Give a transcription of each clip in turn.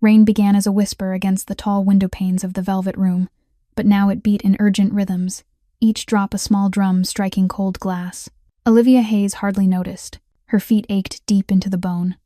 Rain began as a whisper against the tall window panes of the velvet room, but now it beat in urgent rhythms, each drop a small drum striking cold glass. Olivia Hayes hardly noticed. Her feet ached deep into the bone.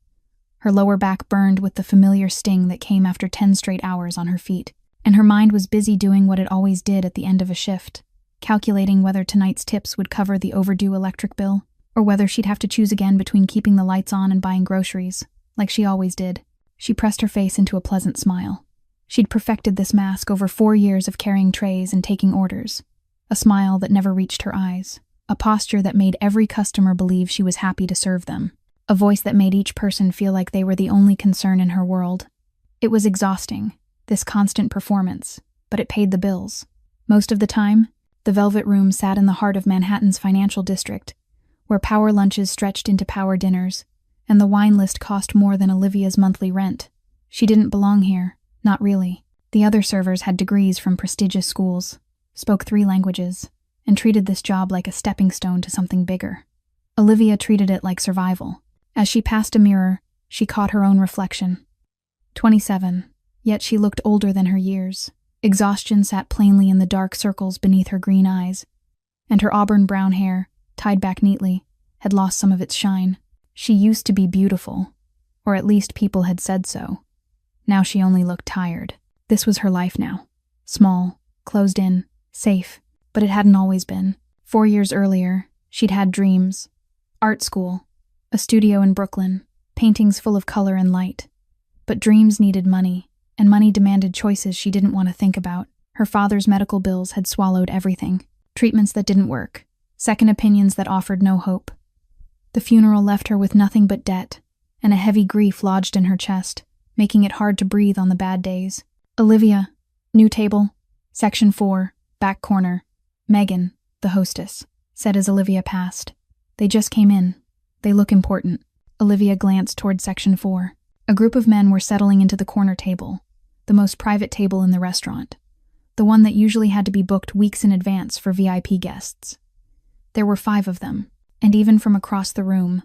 Her lower back burned with the familiar sting that came after 10 straight hours on her feet, and her mind was busy doing what it always did at the end of a shift, calculating whether tonight's tips would cover the overdue electric bill, or whether she'd have to choose again between keeping the lights on and buying groceries, like she always did. She pressed her face into a pleasant smile. She'd perfected this mask over 4 years of carrying trays and taking orders. A smile that never reached her eyes. A posture that made every customer believe she was happy to serve them. A voice that made each person feel like they were the only concern in her world. It was exhausting, this constant performance, but it paid the bills. Most of the time, the Velvet Room sat in the heart of Manhattan's financial district, where power lunches stretched into power dinners, and the wine list cost more than Olivia's monthly rent. She didn't belong here, not really. The other servers had degrees from prestigious schools, spoke 3 languages, and treated this job like a stepping stone to something bigger. Olivia treated it like survival. As she passed a mirror, she caught her own reflection. 27, yet she looked older than her years. Exhaustion sat plainly in the dark circles beneath her green eyes, and her auburn brown hair, tied back neatly, had lost some of its shine. She used to be beautiful, or at least people had said so. Now she only looked tired. This was her life now. Small, closed in, safe, but it hadn't always been. 4 years earlier, she'd had dreams. Art school, a studio in Brooklyn, paintings full of color and light. But dreams needed money, and money demanded choices she didn't want to think about. Her father's medical bills had swallowed everything. Treatments that didn't work. Second opinions that offered no hope. The funeral left her with nothing but debt, and a heavy grief lodged in her chest, making it hard to breathe on the bad days. Olivia, new table, section 4, back corner. Megan, the hostess, said as Olivia passed. They just came in. They look important. Olivia glanced toward section 4. A group of men were settling into the corner table, the most private table in the restaurant, the one that usually had to be booked weeks in advance for VIP guests. There were 5 of them, and even from across the room,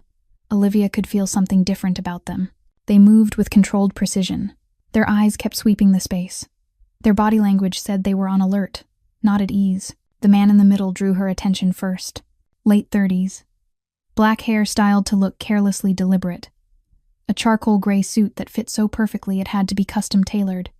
Olivia could feel something different about them. They moved with controlled precision. Their eyes kept sweeping the space. Their body language said they were on alert, not at ease. The man in the middle drew her attention first. Late 30s. Black hair styled to look carelessly deliberate. A charcoal gray suit that fit so perfectly it had to be custom tailored.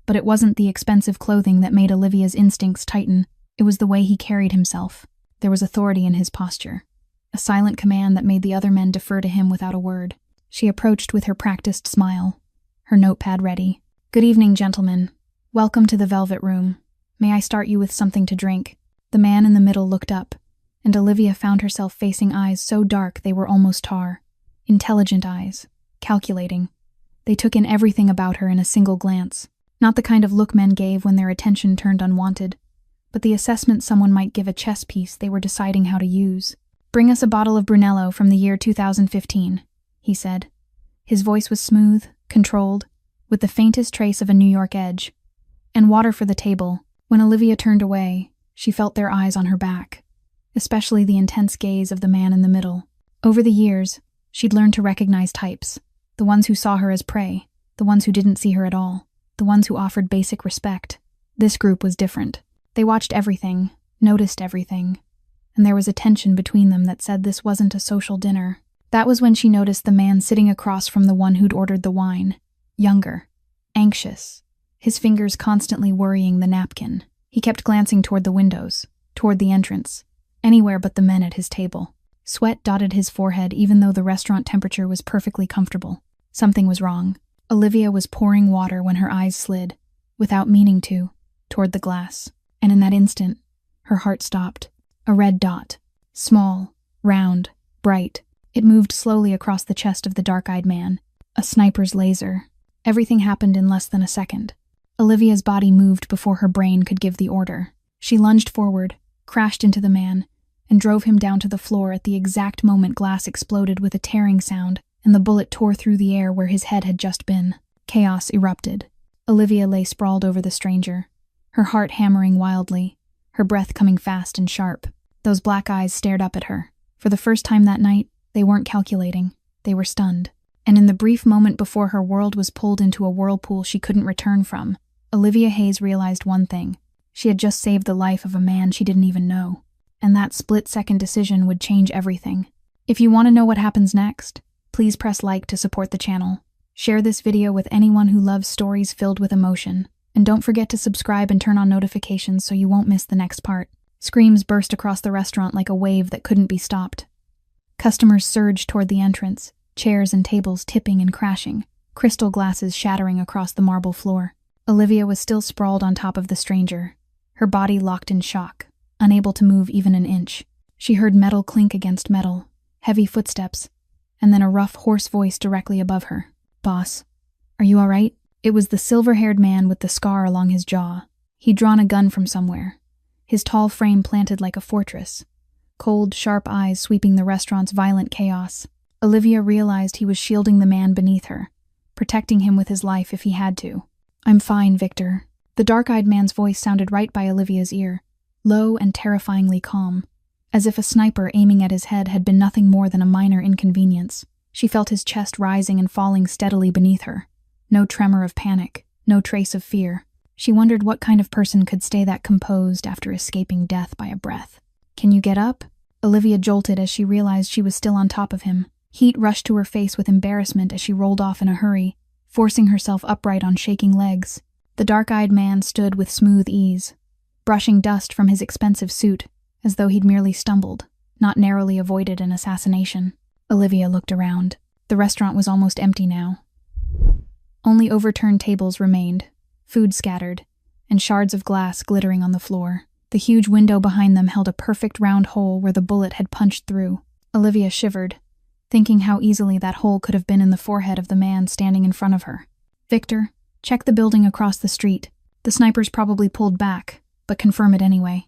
But it wasn't the expensive clothing that made Olivia's instincts tighten. It was the way he carried himself. There was authority in his posture. A silent command that made the other men defer to him without a word. She approached with her practiced smile, her notepad ready. "Good evening, gentlemen. Welcome to the Velvet Room. May I start you with something to drink?" The man in the middle looked up, and Olivia found herself facing eyes so dark they were almost tar. Intelligent eyes, calculating. They took in everything about her in a single glance. Not the kind of look men gave when their attention turned unwanted, but the assessment someone might give a chess piece they were deciding how to use. "Bring us a bottle of Brunello from the year 2015, he said. His voice was smooth, controlled, with the faintest trace of a New York edge. "And water for the table." When Olivia turned away, she felt their eyes on her back, especially the intense gaze of the man in the middle. Over the years, she'd learned to recognize types. The ones who saw her as prey, the ones who didn't see her at all, the ones who offered basic respect. This group was different. They watched everything, noticed everything, and there was a tension between them that said this wasn't a social dinner. That was when she noticed the man sitting across from the one who'd ordered the wine. Younger, anxious, his fingers constantly worrying the napkin. He kept glancing toward the windows, toward the entrance, anywhere but the men at his table. Sweat dotted his forehead even though the restaurant temperature was perfectly comfortable. Something was wrong. Olivia was pouring water when her eyes slid, without meaning to, toward the glass. And in that instant, her heart stopped. A red dot. Small, round, bright. It moved slowly across the chest of the dark-eyed man. A sniper's laser. Everything happened in less than a second. Olivia's body moved before her brain could give the order. She lunged forward, crashed into the man, and drove him down to the floor at the exact moment glass exploded with a tearing sound, and the bullet tore through the air where his head had just been. Chaos erupted. Olivia lay sprawled over the stranger, her heart hammering wildly, her breath coming fast and sharp. Those black eyes stared up at her. For the first time that night, they weren't calculating. They were stunned. And in the brief moment before her world was pulled into a whirlpool she couldn't return from, Olivia Hayes realized one thing. She had just saved the life of a man she didn't even know. And that split-second decision would change everything. If you want to know what happens next, please press like to support the channel. Share this video with anyone who loves stories filled with emotion. And don't forget to subscribe and turn on notifications so you won't miss the next part. Screams burst across the restaurant like a wave that couldn't be stopped. Customers surged toward the entrance, chairs and tables tipping and crashing, crystal glasses shattering across the marble floor. Olivia was still sprawled on top of the stranger, her body locked in shock, unable to move even an inch. She heard metal clink against metal, heavy footsteps, and then a rough, hoarse voice directly above her. "Boss, are you all right?" It was the silver-haired man with the scar along his jaw. He'd drawn a gun from somewhere, his tall frame planted like a fortress, cold, sharp eyes sweeping the restaurant's violent chaos. Olivia realized he was shielding the man beneath her, protecting him with his life if he had to. "I'm fine, Victor." The dark-eyed man's voice sounded right by Olivia's ear, low and terrifyingly calm, as if a sniper aiming at his head had been nothing more than a minor inconvenience. She felt his chest rising and falling steadily beneath her. No tremor of panic, no trace of fear. She wondered what kind of person could stay that composed after escaping death by a breath. "Can you get up?" Olivia jolted as she realized she was still on top of him. Heat rushed to her face with embarrassment as she rolled off in a hurry, forcing herself upright on shaking legs. The dark-eyed man stood with smooth ease, brushing dust from his expensive suit, as though he'd merely stumbled, not narrowly avoided an assassination. Olivia looked around. The restaurant was almost empty now. Only overturned tables remained, food scattered, and shards of glass glittering on the floor. The huge window behind them held a perfect round hole where the bullet had punched through. Olivia shivered, thinking how easily that hole could have been in the forehead of the man standing in front of her. "Victor, check the building across the street. The sniper's probably pulled back, but confirm it anyway."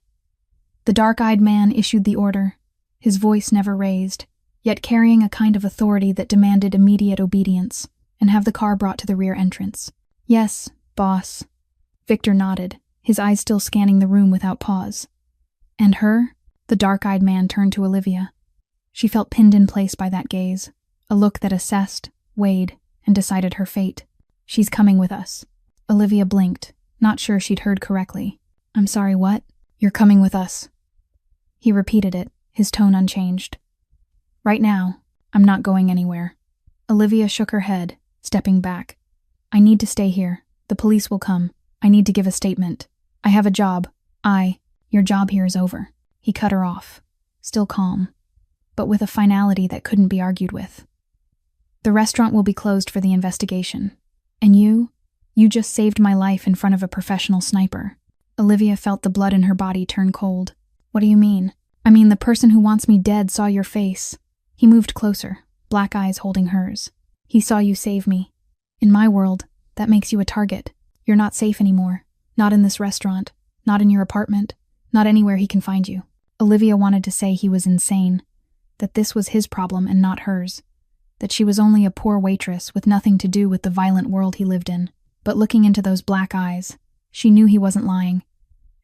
The dark-eyed man issued the order, his voice never raised, yet carrying a kind of authority that demanded immediate obedience, and have the car brought to the rear entrance. "Yes, boss." Victor nodded, his eyes still scanning the room without pause. "And her?" The dark-eyed man turned to Olivia. She felt pinned in place by that gaze, a look that assessed, weighed, and decided her fate. "She's coming with us." Olivia blinked, not sure she'd heard correctly. "I'm sorry, what?" "You're coming with us." He repeated it, his tone unchanged. "Right now, I'm not going anywhere." Olivia shook her head, stepping back. "I need to stay here. The police will come. I need to give a statement. I have a job. Your job here is over." He cut her off, still calm, but with a finality that couldn't be argued with. "The restaurant will be closed for the investigation. And you just saved my life in front of a professional sniper." Olivia felt the blood in her body turn cold. "What do you mean?" "I mean, the person who wants me dead saw your face." He moved closer, black eyes holding hers. "He saw you save me. In my world, that makes you a target. You're not safe anymore. Not in this restaurant. Not in your apartment. Not anywhere he can find you." Olivia wanted to say he was insane, that this was his problem and not hers, that she was only a poor waitress with nothing to do with the violent world he lived in. But looking into those black eyes, she knew he wasn't lying.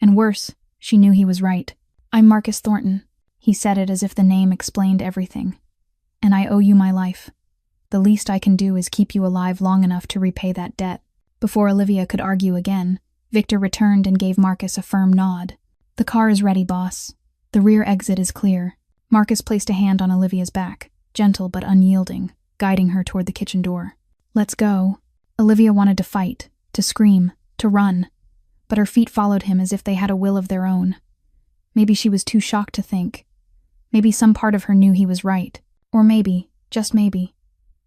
And worse, she knew he was right. "I'm Marcus Thornton." He said it as if the name explained everything. "And I owe you my life. The least I can do is keep you alive long enough to repay that debt." Before Olivia could argue again, Victor returned and gave Marcus a firm nod. "The car is ready, boss. The rear exit is clear." Marcus placed a hand on Olivia's back, gentle but unyielding, guiding her toward the kitchen door. "Let's go." Olivia wanted to fight, to scream, to run, but her feet followed him as if they had a will of their own. Maybe she was too shocked to think. Maybe some part of her knew he was right. Or maybe, just maybe,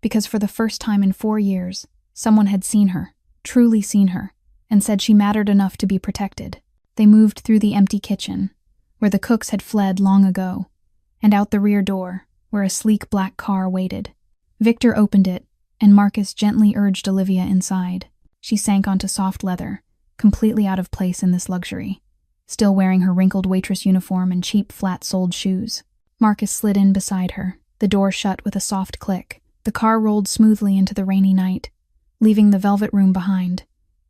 because for the first time in 4 years, someone had seen her, truly seen her, and said she mattered enough to be protected. They moved through the empty kitchen, where the cooks had fled long ago, and out the rear door, where a sleek black car waited. Victor opened it, and Marcus gently urged Olivia inside. She sank onto soft leather, completely out of place in this luxury, still wearing her wrinkled waitress uniform and cheap flat-soled shoes. Marcus slid in beside her, the door shut with a soft click. The car rolled smoothly into the rainy night, leaving the velvet room behind,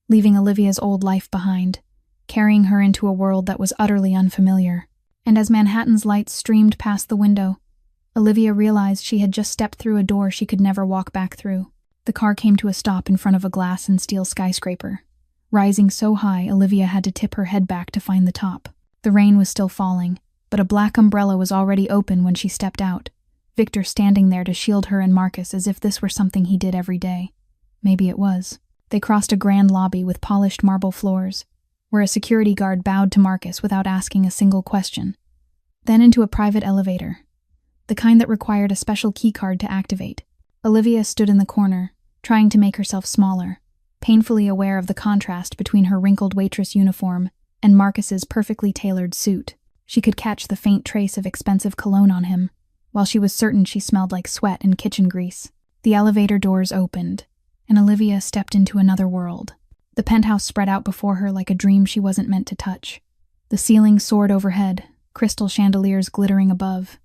leaving Olivia's old life behind, carrying her into a world that was utterly unfamiliar. And as Manhattan's lights streamed past the window, Olivia realized she had just stepped through a door she could never walk back through. The car came to a stop in front of a glass and steel skyscraper. Rising so high, Olivia had to tip her head back to find the top. The rain was still falling, but a black umbrella was already open when she stepped out, Victor standing there to shield her and Marcus as if this were something he did every day. Maybe it was. They crossed a grand lobby with polished marble floors, where a security guard bowed to Marcus without asking a single question. Then into a private elevator, the kind that required a special keycard to activate. Olivia stood in the corner, trying to make herself smaller, painfully aware of the contrast between her wrinkled waitress uniform and Marcus's perfectly tailored suit. She could catch the faint trace of expensive cologne on him, while she was certain she smelled like sweat and kitchen grease. The elevator doors opened, and Olivia stepped into another world. The penthouse spread out before her like a dream she wasn't meant to touch. The ceiling soared overhead, crystal chandeliers glittering above.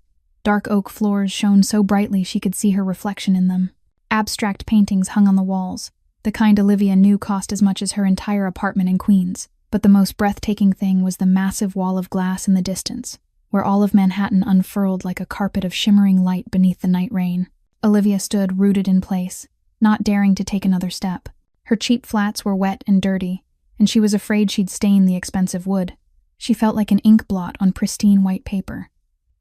Dark oak floors shone so brightly she could see her reflection in them. Abstract paintings hung on the walls, the kind Olivia knew cost as much as her entire apartment in Queens. But the most breathtaking thing was the massive wall of glass in the distance, where all of Manhattan unfurled like a carpet of shimmering light beneath the night rain. Olivia stood rooted in place, not daring to take another step. Her cheap flats were wet and dirty, and she was afraid she'd stain the expensive wood. She felt like an ink blot on pristine white paper.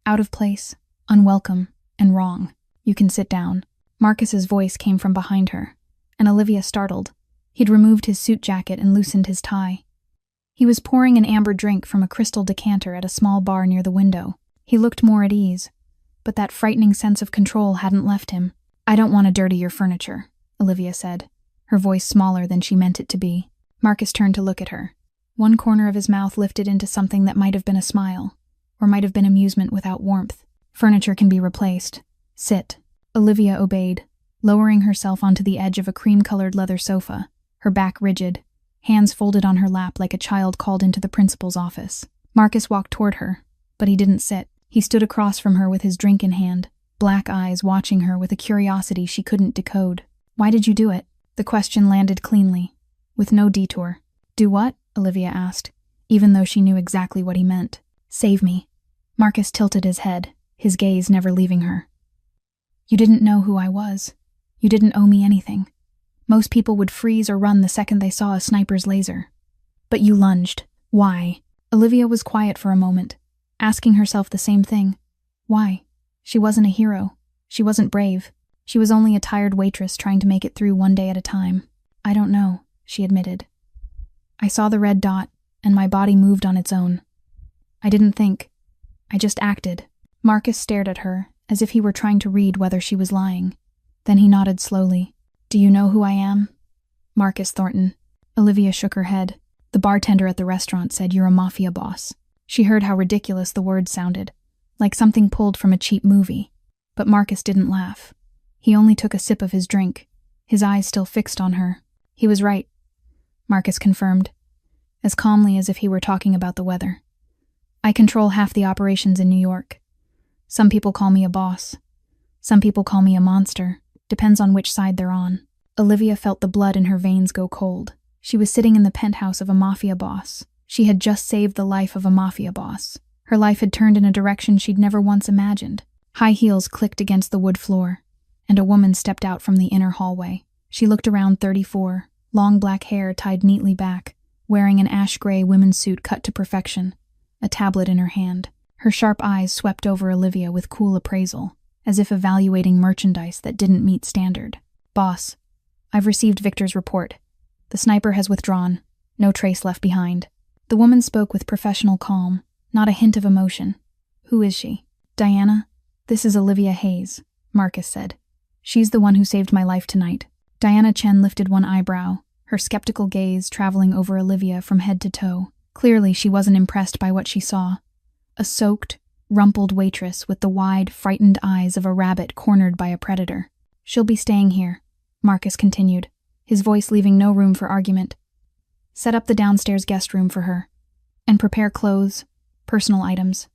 Out of place, unwelcome, and wrong. "You can sit down." Marcus's voice came from behind her, and Olivia startled. He'd removed his suit jacket and loosened his tie. He was pouring an amber drink from a crystal decanter at a small bar near the window. He looked more at ease, but that frightening sense of control hadn't left him. "I don't want to dirty your furniture," Olivia said, her voice smaller than she meant it to be. Marcus turned to look at her. One corner of his mouth lifted into something that might have been a smile, or might have been amusement without warmth. "Furniture can be replaced. Sit." Olivia obeyed, lowering herself onto the edge of a cream-colored leather sofa, her back rigid, hands folded on her lap like a child called into the principal's office. Marcus walked toward her, but he didn't sit. He stood across from her with his drink in hand, black eyes watching her with a curiosity she couldn't decode. "Why did you do it?" The question landed cleanly, with no detour. "Do what?" Olivia asked, even though she knew exactly what he meant. "Save me." Marcus tilted his head, his gaze never leaving her. "You didn't know who I was. You didn't owe me anything. Most people would freeze or run the second they saw a sniper's laser. But you lunged. Why?" Olivia was quiet for a moment, asking herself the same thing. Why? She wasn't a hero. She wasn't brave. She was only a tired waitress trying to make it through one day at a time. "I don't know," she admitted. "I saw the red dot, and my body moved on its own. I didn't think. I just acted." Marcus stared at her, as if he were trying to read whether she was lying. Then he nodded slowly. "Do you know who I am?" "Marcus Thornton." Olivia shook her head. "The bartender at the restaurant said you're a Mafia boss." She heard how ridiculous the word sounded, like something pulled from a cheap movie. But Marcus didn't laugh. He only took a sip of his drink, his eyes still fixed on her. "He was right," Marcus confirmed, as calmly as if he were talking about the weather. "I control half the operations in New York. Some people call me a boss. Some people call me a monster. Depends on which side they're on." Olivia felt the blood in her veins go cold. She was sitting in the penthouse of a Mafia boss. She had just saved the life of a Mafia boss. Her life had turned in a direction she'd never once imagined. High heels clicked against the wood floor, and a woman stepped out from the inner hallway. She looked around 34, long black hair tied neatly back, wearing an ash-gray women's suit cut to perfection, a tablet in her hand. Her sharp eyes swept over Olivia with cool appraisal, as if evaluating merchandise that didn't meet standard. "Boss, I've received Victor's report. The sniper has withdrawn, no trace left behind." The woman spoke with professional calm, not a hint of emotion. "Who is she?" "Diana, this is Olivia Hayes," Marcus said. "She's the one who saved my life tonight." Diana Chen lifted one eyebrow, her skeptical gaze traveling over Olivia from head to toe. Clearly she wasn't impressed by what she saw. A soaked, rumpled waitress with the wide, frightened eyes of a rabbit cornered by a predator. "She'll be staying here," Marcus continued, his voice leaving no room for argument. "Set up the downstairs guest room for her, and prepare clothes, personal items.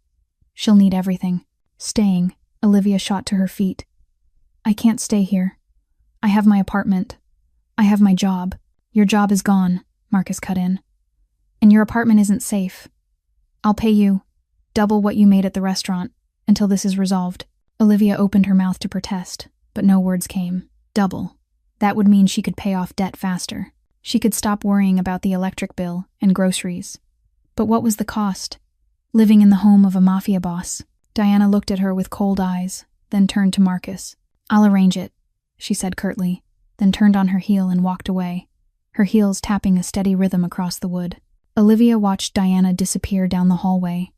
She'll need everything." Staying, Olivia shot to her feet. "I can't stay here. I have my apartment. I have my job." "Your job is gone," Marcus cut in. "And your apartment isn't safe. I'll pay you double what you made at the restaurant until this is resolved." Olivia opened her mouth to protest, but no words came. Double. That would mean she could pay off debt faster. She could stop worrying about the electric bill and groceries. But what was the cost? Living in the home of a mafia boss. Diana looked at her with cold eyes, then turned to Marcus. "I'll arrange it," she said curtly, then turned on her heel and walked away, her heels tapping a steady rhythm across the wood. Olivia watched Diana disappear down the hallway,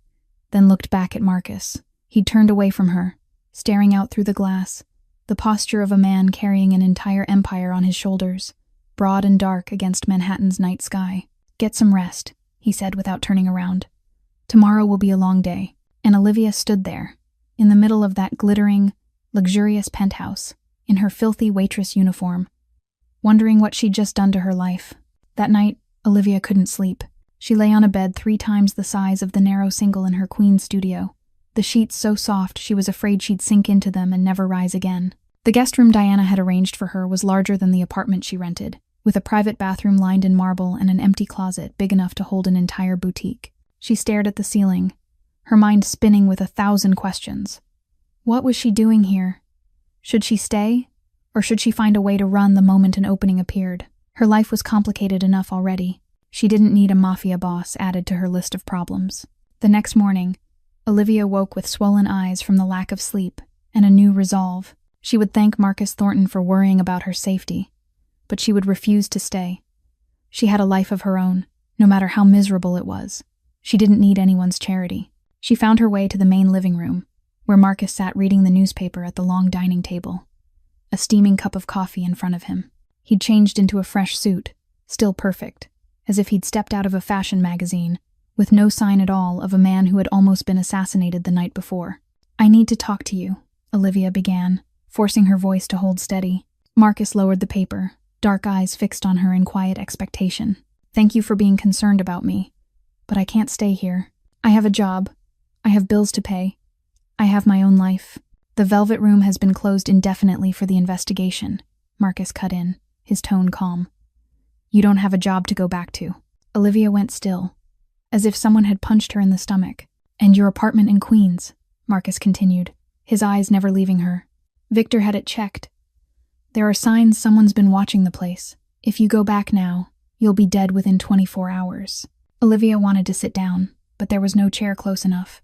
then looked back at Marcus. He'd turned away from her, staring out through the glass, the posture of a man carrying an entire empire on his shoulders, broad and dark against Manhattan's night sky. "Get some rest," he said without turning around. "Tomorrow will be a long day." And Olivia stood there, in the middle of that glittering, luxurious penthouse, in her filthy waitress uniform, wondering what she'd just done to her life. That night, Olivia couldn't sleep. She lay on a bed 3 times the size of the narrow single in her queen studio, the sheets so soft she was afraid she'd sink into them and never rise again. The guest room Diana had arranged for her was larger than the apartment she rented, with a private bathroom lined in marble and an empty closet big enough to hold an entire boutique. She stared at the ceiling, her mind spinning with 1,000 questions. What was she doing here? Should she stay, or should she find a way to run the moment an opening appeared? Her life was complicated enough already. She didn't need a mafia boss added to her list of problems. The next morning, Olivia woke with swollen eyes from the lack of sleep and a new resolve. She would thank Marcus Thornton for worrying about her safety, but she would refuse to stay. She had a life of her own, no matter how miserable it was. She didn't need anyone's charity. She found her way to the main living room, where Marcus sat reading the newspaper at the long dining table, a steaming cup of coffee in front of him. He'd changed into a fresh suit, still perfect, as if he'd stepped out of a fashion magazine, with no sign at all of a man who had almost been assassinated the night before. "I need to talk to you," Olivia began, forcing her voice to hold steady. Marcus lowered the paper, dark eyes fixed on her in quiet expectation. "Thank you for being concerned about me, but I can't stay here. I have a job. I have bills to pay. I have my own life." "The Velvet Room has been closed indefinitely for the investigation," Marcus cut in, his tone calm. "You don't have a job to go back to." Olivia went still, as if someone had punched her in the stomach. "And your apartment in Queens," Marcus continued, his eyes never leaving her. "Victor had it checked. There are signs someone's been watching the place. If you go back now, you'll be dead within 24 hours. Olivia wanted to sit down, but there was no chair close enough.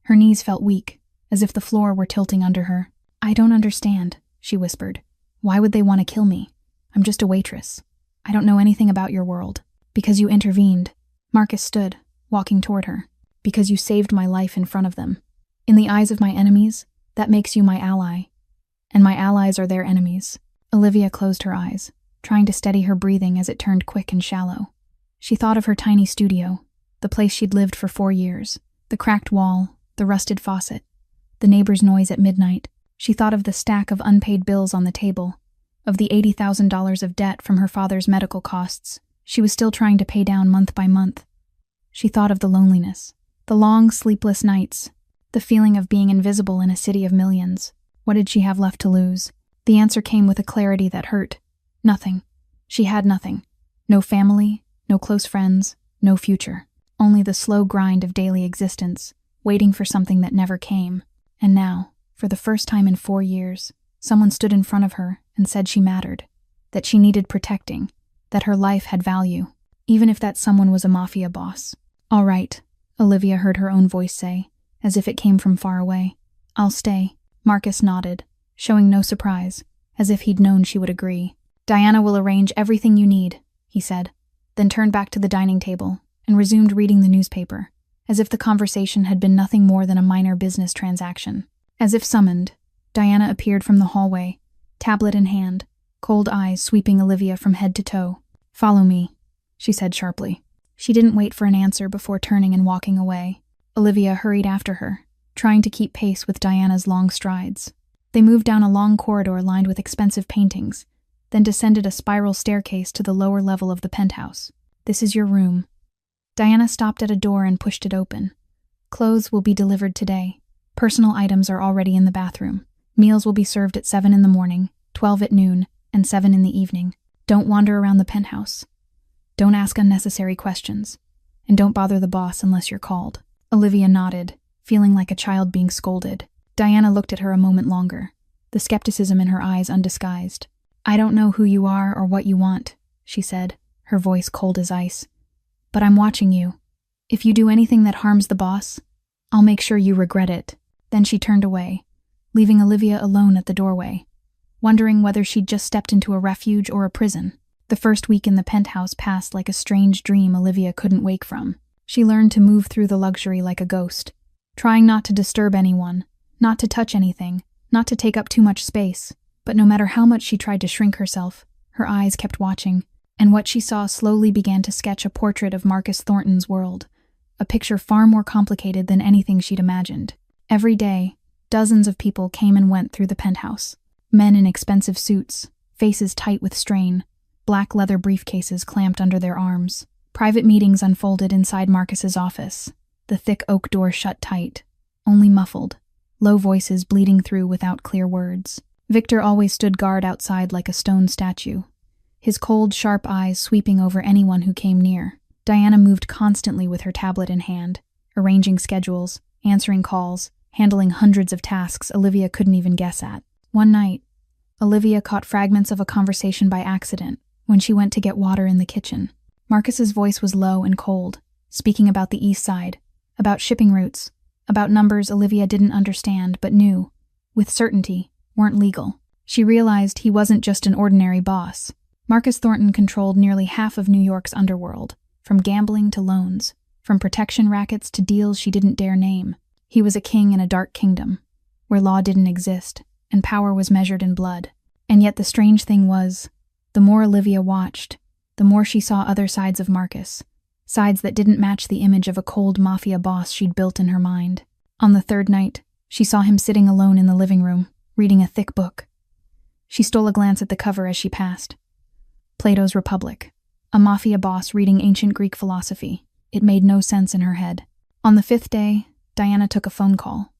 Her knees felt weak, as if the floor were tilting under her. "I don't understand," she whispered. "Why would they want to kill me? I'm just a waitress. I don't know anything about your world." "Because you intervened." Marcus stood, walking toward her. "Because you saved my life in front of them. In the eyes of my enemies, that makes you my ally. And my allies are their enemies." Olivia closed her eyes, trying to steady her breathing as it turned quick and shallow. She thought of her tiny studio, the place she'd lived for 4 years, the cracked wall, the rusted faucet, the neighbor's noise at midnight. She thought of the stack of unpaid bills on the table, of the $80,000 of debt from her father's medical costs she was still trying to pay down month by month. She thought of the loneliness, the long, sleepless nights, the feeling of being invisible in a city of millions. What did she have left to lose? The answer came with a clarity that hurt. Nothing. She had nothing. No family, no close friends, no future. Only the slow grind of daily existence, waiting for something that never came. And now, for the first time in 4 years, someone stood in front of her and said she mattered, that she needed protecting, that her life had value, even if that someone was a mafia boss. "All right," Olivia heard her own voice say, as if it came from far away. "I'll stay." Marcus nodded, showing no surprise, as if he'd known she would agree. "Diana will arrange everything you need," he said, then turned back to the dining table and resumed reading the newspaper, as if the conversation had been nothing more than a minor business transaction. As if summoned, Diana appeared from the hallway, tablet in hand, cold eyes sweeping Olivia from head to toe. "Follow me," she said sharply. She didn't wait for an answer before turning and walking away. Olivia hurried after her, trying to keep pace with Diana's long strides. They moved down a long corridor lined with expensive paintings, then descended a spiral staircase to the lower level of the penthouse. "This is your room." Diana stopped at a door and pushed it open. "Clothes will be delivered today. Personal items are already in the bathroom. Meals will be served at 7 in the morning, 12 at noon, and 7 in the evening. Don't wander around the penthouse. Don't ask unnecessary questions. And don't bother the boss unless you're called." Olivia nodded, feeling like a child being scolded. Diana looked at her a moment longer, the skepticism in her eyes undisguised. "I don't know who you are or what you want," she said, her voice cold as ice. "But I'm watching you. If you do anything that harms the boss, I'll make sure you regret it." Then she turned away, leaving Olivia alone at the doorway, wondering whether she'd just stepped into a refuge or a prison. The first week in the penthouse passed like a strange dream Olivia couldn't wake from. She learned to move through the luxury like a ghost, trying not to disturb anyone, not to touch anything, not to take up too much space. But no matter how much she tried to shrink herself, her eyes kept watching, and what she saw slowly began to sketch a portrait of Marcus Thornton's world, a picture far more complicated than anything she'd imagined. Every day, dozens of people came and went through the penthouse. Men in expensive suits, faces tight with strain, black leather briefcases clamped under their arms. Private meetings unfolded inside Marcus's office, the thick oak door shut tight, only muffled, low voices bleeding through without clear words. Victor always stood guard outside like a stone statue, his cold, sharp eyes sweeping over anyone who came near. Diana moved constantly with her tablet in hand, arranging schedules, answering calls, handling hundreds of tasks Olivia couldn't even guess at. One night, Olivia caught fragments of a conversation by accident when she went to get water in the kitchen. Marcus's voice was low and cold, speaking about the East Side, about shipping routes, about numbers Olivia didn't understand but knew, with certainty, weren't legal. She realized he wasn't just an ordinary boss. Marcus Thornton controlled nearly half of New York's underworld, from gambling to loans, from protection rackets to deals she didn't dare name. He was a king in a dark kingdom, where law didn't exist, and power was measured in blood. And yet the strange thing was, the more Olivia watched, the more she saw other sides of Marcus, sides that didn't match the image of a cold mafia boss she'd built in her mind. On the third night, she saw him sitting alone in the living room, reading a thick book. She stole a glance at the cover as she passed. Plato's Republic, a mafia boss reading ancient Greek philosophy. It made no sense in her head. On the fifth day, Diana took a phone call,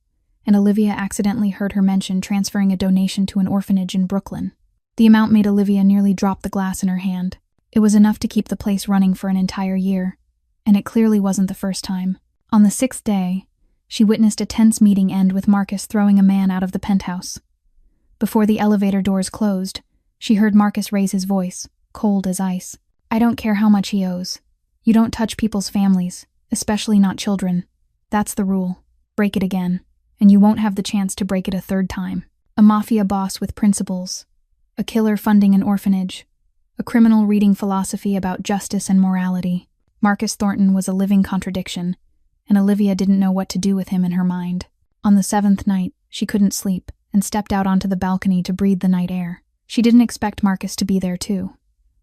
and Olivia accidentally heard her mention transferring a donation to an orphanage in Brooklyn. The amount made Olivia nearly drop the glass in her hand. It was enough to keep the place running for an entire year, and it clearly wasn't the first time. On the sixth day, she witnessed a tense meeting end with Marcus throwing a man out of the penthouse. Before the elevator doors closed, she heard Marcus raise his voice, cold as ice. "I don't care how much he owes. You don't touch people's families, especially not children. That's the rule. Break it again, and you won't have the chance to break it a third time." A mafia boss with principles, a killer funding an orphanage, a criminal reading philosophy about justice and morality. Marcus Thornton was a living contradiction, and Olivia didn't know what to do with him in her mind. On the seventh night, she couldn't sleep and stepped out onto the balcony to breathe the night air. She didn't expect Marcus to be there too,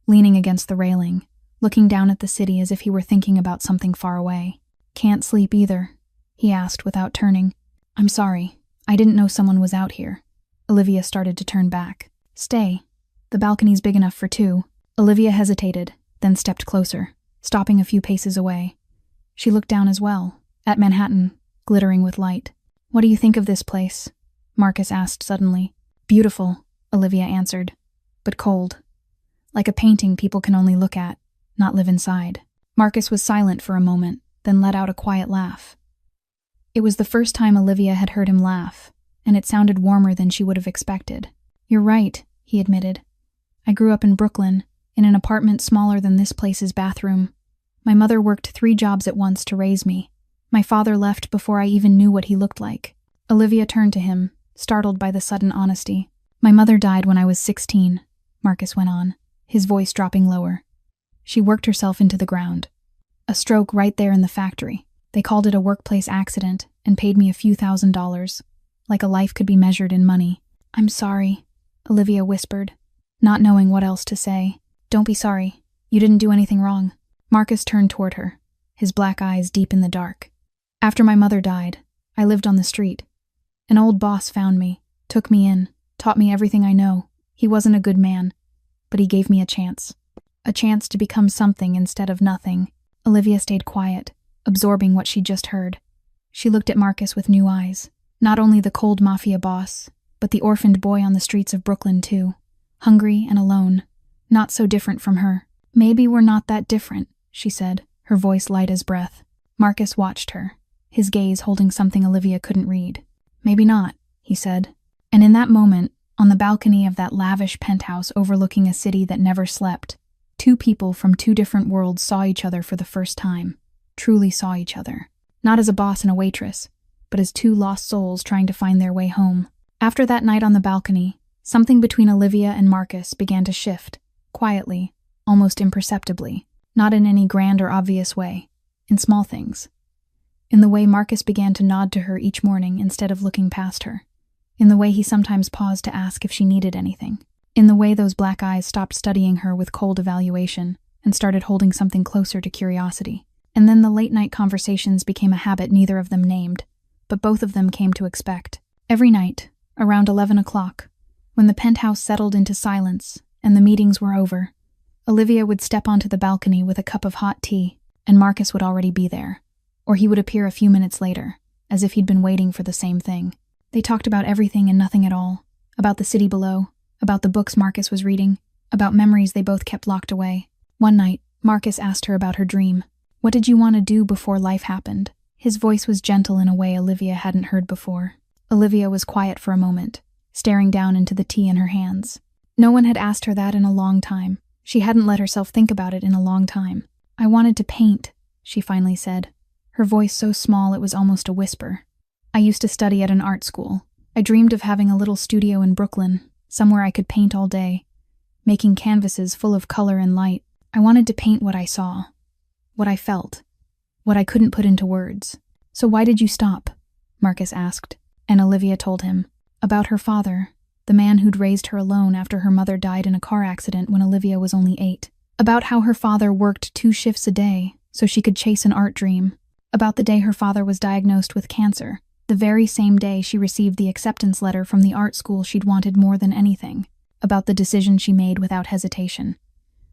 leaning against the railing, looking down at the city as if he were thinking about something far away. "Can't sleep either?" he asked without turning. "I'm sorry, I didn't know someone was out here." Olivia started to turn back. "Stay. The balcony's big enough for two." Olivia hesitated, then stepped closer, stopping a few paces away. She looked down as well, at Manhattan, glittering with light. "What do you think of this place?" Marcus asked suddenly. "Beautiful," Olivia answered, "but cold. Like a painting people can only look at, not live inside." Marcus was silent for a moment, then let out a quiet laugh. It was the first time Olivia had heard him laugh, and it sounded warmer than she would have expected. "You're right," he admitted. "I grew up in Brooklyn, in an apartment smaller than this place's bathroom. My mother worked 3 jobs at once to raise me. My father left before I even knew what he looked like." Olivia turned to him, startled by the sudden honesty. "My mother died when I was 16, Marcus went on, his voice dropping lower. "She worked herself into the ground. A stroke right there in the factory. They called it a workplace accident and paid me a few $1,000s, like a life could be measured in money." "I'm sorry," Olivia whispered, not knowing what else to say. "Don't be sorry. You didn't do anything wrong." Marcus turned toward her, his black eyes deep in the dark. "After my mother died, I lived on the street. An old boss found me, took me in, taught me everything I know. He wasn't a good man, but he gave me a chance. A chance to become something instead of nothing." Olivia stayed quiet, absorbing what she'd just heard. She looked at Marcus with new eyes. Not only the cold mafia boss, but the orphaned boy on the streets of Brooklyn too. Hungry and alone. Not so different from her. "Maybe we're not that different," she said, her voice light as breath. Marcus watched her, his gaze holding something Olivia couldn't read. "Maybe not," he said. And in that moment, on the balcony of that lavish penthouse overlooking a city that never slept, two people from two different worlds saw each other for the first time. Truly saw each other. Not as a boss and a waitress, but as two lost souls trying to find their way home. After that night on the balcony, something between Olivia and Marcus began to shift, quietly, almost imperceptibly, not in any grand or obvious way, in small things. In the way Marcus began to nod to her each morning instead of looking past her. In the way he sometimes paused to ask if she needed anything. In the way those black eyes stopped studying her with cold evaluation and started holding something closer to curiosity. And then the late-night conversations became a habit neither of them named, but both of them came to expect. Every night, around 11 o'clock, when the penthouse settled into silence and the meetings were over, Olivia would step onto the balcony with a cup of hot tea, and Marcus would already be there. Or he would appear a few minutes later, as if he'd been waiting for the same thing. They talked about everything and nothing at all. About the city below, about the books Marcus was reading, about memories they both kept locked away. One night, Marcus asked her about her dream. What did you want to do before life happened? His voice was gentle in a way Olivia hadn't heard before. Olivia was quiet for a moment, staring down into the tea in her hands. No one had asked her that in a long time. She hadn't let herself think about it in a long time. I wanted to paint, she finally said, her voice so small it was almost a whisper. I used to study at an art school. I dreamed of having a little studio in Brooklyn, somewhere I could paint all day, making canvases full of color and light. I wanted to paint what I saw, what I felt, what I couldn't put into words. So why did you stop? Marcus asked, and Olivia told him. About her father, the man who'd raised her alone after her mother died in a car accident when Olivia was only 8. About how her father worked 2 shifts a day so she could chase an art dream. About the day her father was diagnosed with cancer, the very same day she received the acceptance letter from the art school she'd wanted more than anything. About the decision she made without hesitation,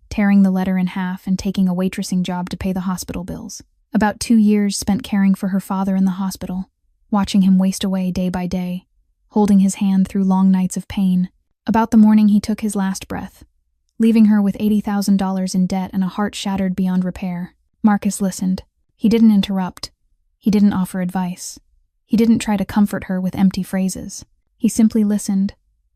tearing the letter in half and taking a waitressing job to pay the hospital bills. About 2 years spent caring for her father in the hospital, watching him waste away day by day, holding his hand through long nights of pain. About the morning he took his last breath, leaving her with $80,000 in debt and a heart shattered beyond repair. Marcus listened. He didn't interrupt. He didn't offer advice. He didn't try to comfort her with empty phrases. He simply listened,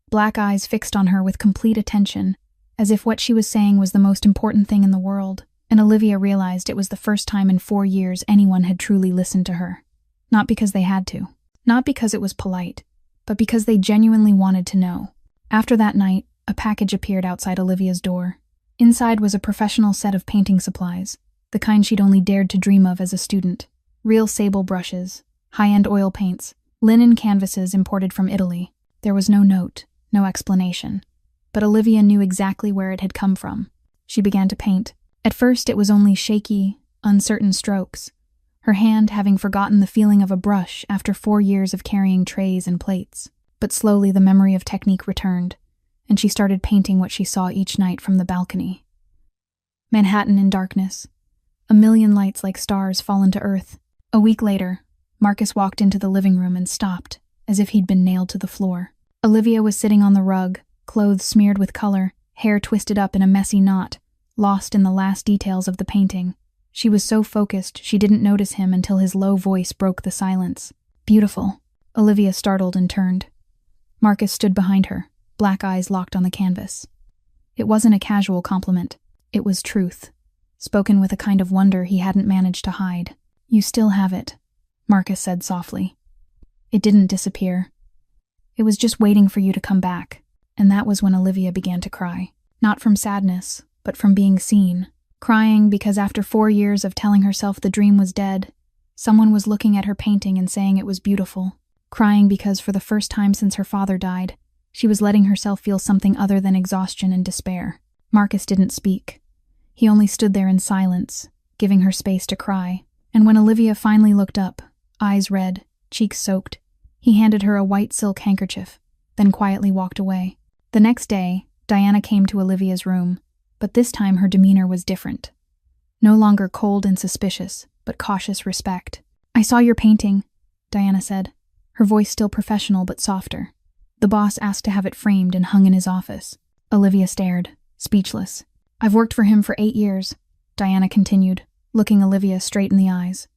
black eyes fixed on her with complete attention, as if what she was saying was the most important thing in the world. And Olivia realized it was the first time in 4 years anyone had truly listened to her. Not because they had to. Not because it was polite, but because they genuinely wanted to know. After that night, a package appeared outside Olivia's door. Inside was a professional set of painting supplies, the kind she'd only dared to dream of as a student. Real sable brushes, high-end oil paints, linen canvases imported from Italy. There was no note, no explanation. But Olivia knew exactly where it had come from. She began to paint. At first it was only shaky, uncertain strokes, her hand having forgotten the feeling of a brush after 4 years of carrying trays and plates. But slowly the memory of technique returned, and she started painting what she saw each night from the balcony. Manhattan in darkness. A million lights like stars fallen to earth. A week later, Marcus walked into the living room and stopped, as if he'd been nailed to the floor. Olivia was sitting on the rug, clothes smeared with color, hair twisted up in a messy knot, lost in the last details of the painting. She was so focused she didn't notice him until his low voice broke the silence. Beautiful. Olivia startled and turned. Marcus stood behind her, black eyes locked on the canvas. It wasn't a casual compliment. It was truth, spoken with a kind of wonder he hadn't managed to hide. You still have it, Marcus said softly. It didn't disappear. It was just waiting for you to come back. And that was when Olivia began to cry. Not from sadness, but from being seen. Crying because after 4 years of telling herself the dream was dead, someone was looking at her painting and saying it was beautiful. Crying because for the first time since her father died, she was letting herself feel something other than exhaustion and despair. Marcus didn't speak. He only stood there in silence, giving her space to cry. And when Olivia finally looked up, eyes red, cheeks soaked, he handed her a white silk handkerchief, then quietly walked away. The next day, Diana came to Olivia's room, but this time her demeanor was different. No longer cold and suspicious, but cautious respect. I saw your painting, Diana said, her voice still professional but softer. The boss asked to have it framed and hung in his office. Olivia stared, speechless. I've worked for him for 8 years, Diana continued, looking Olivia straight in the eyes.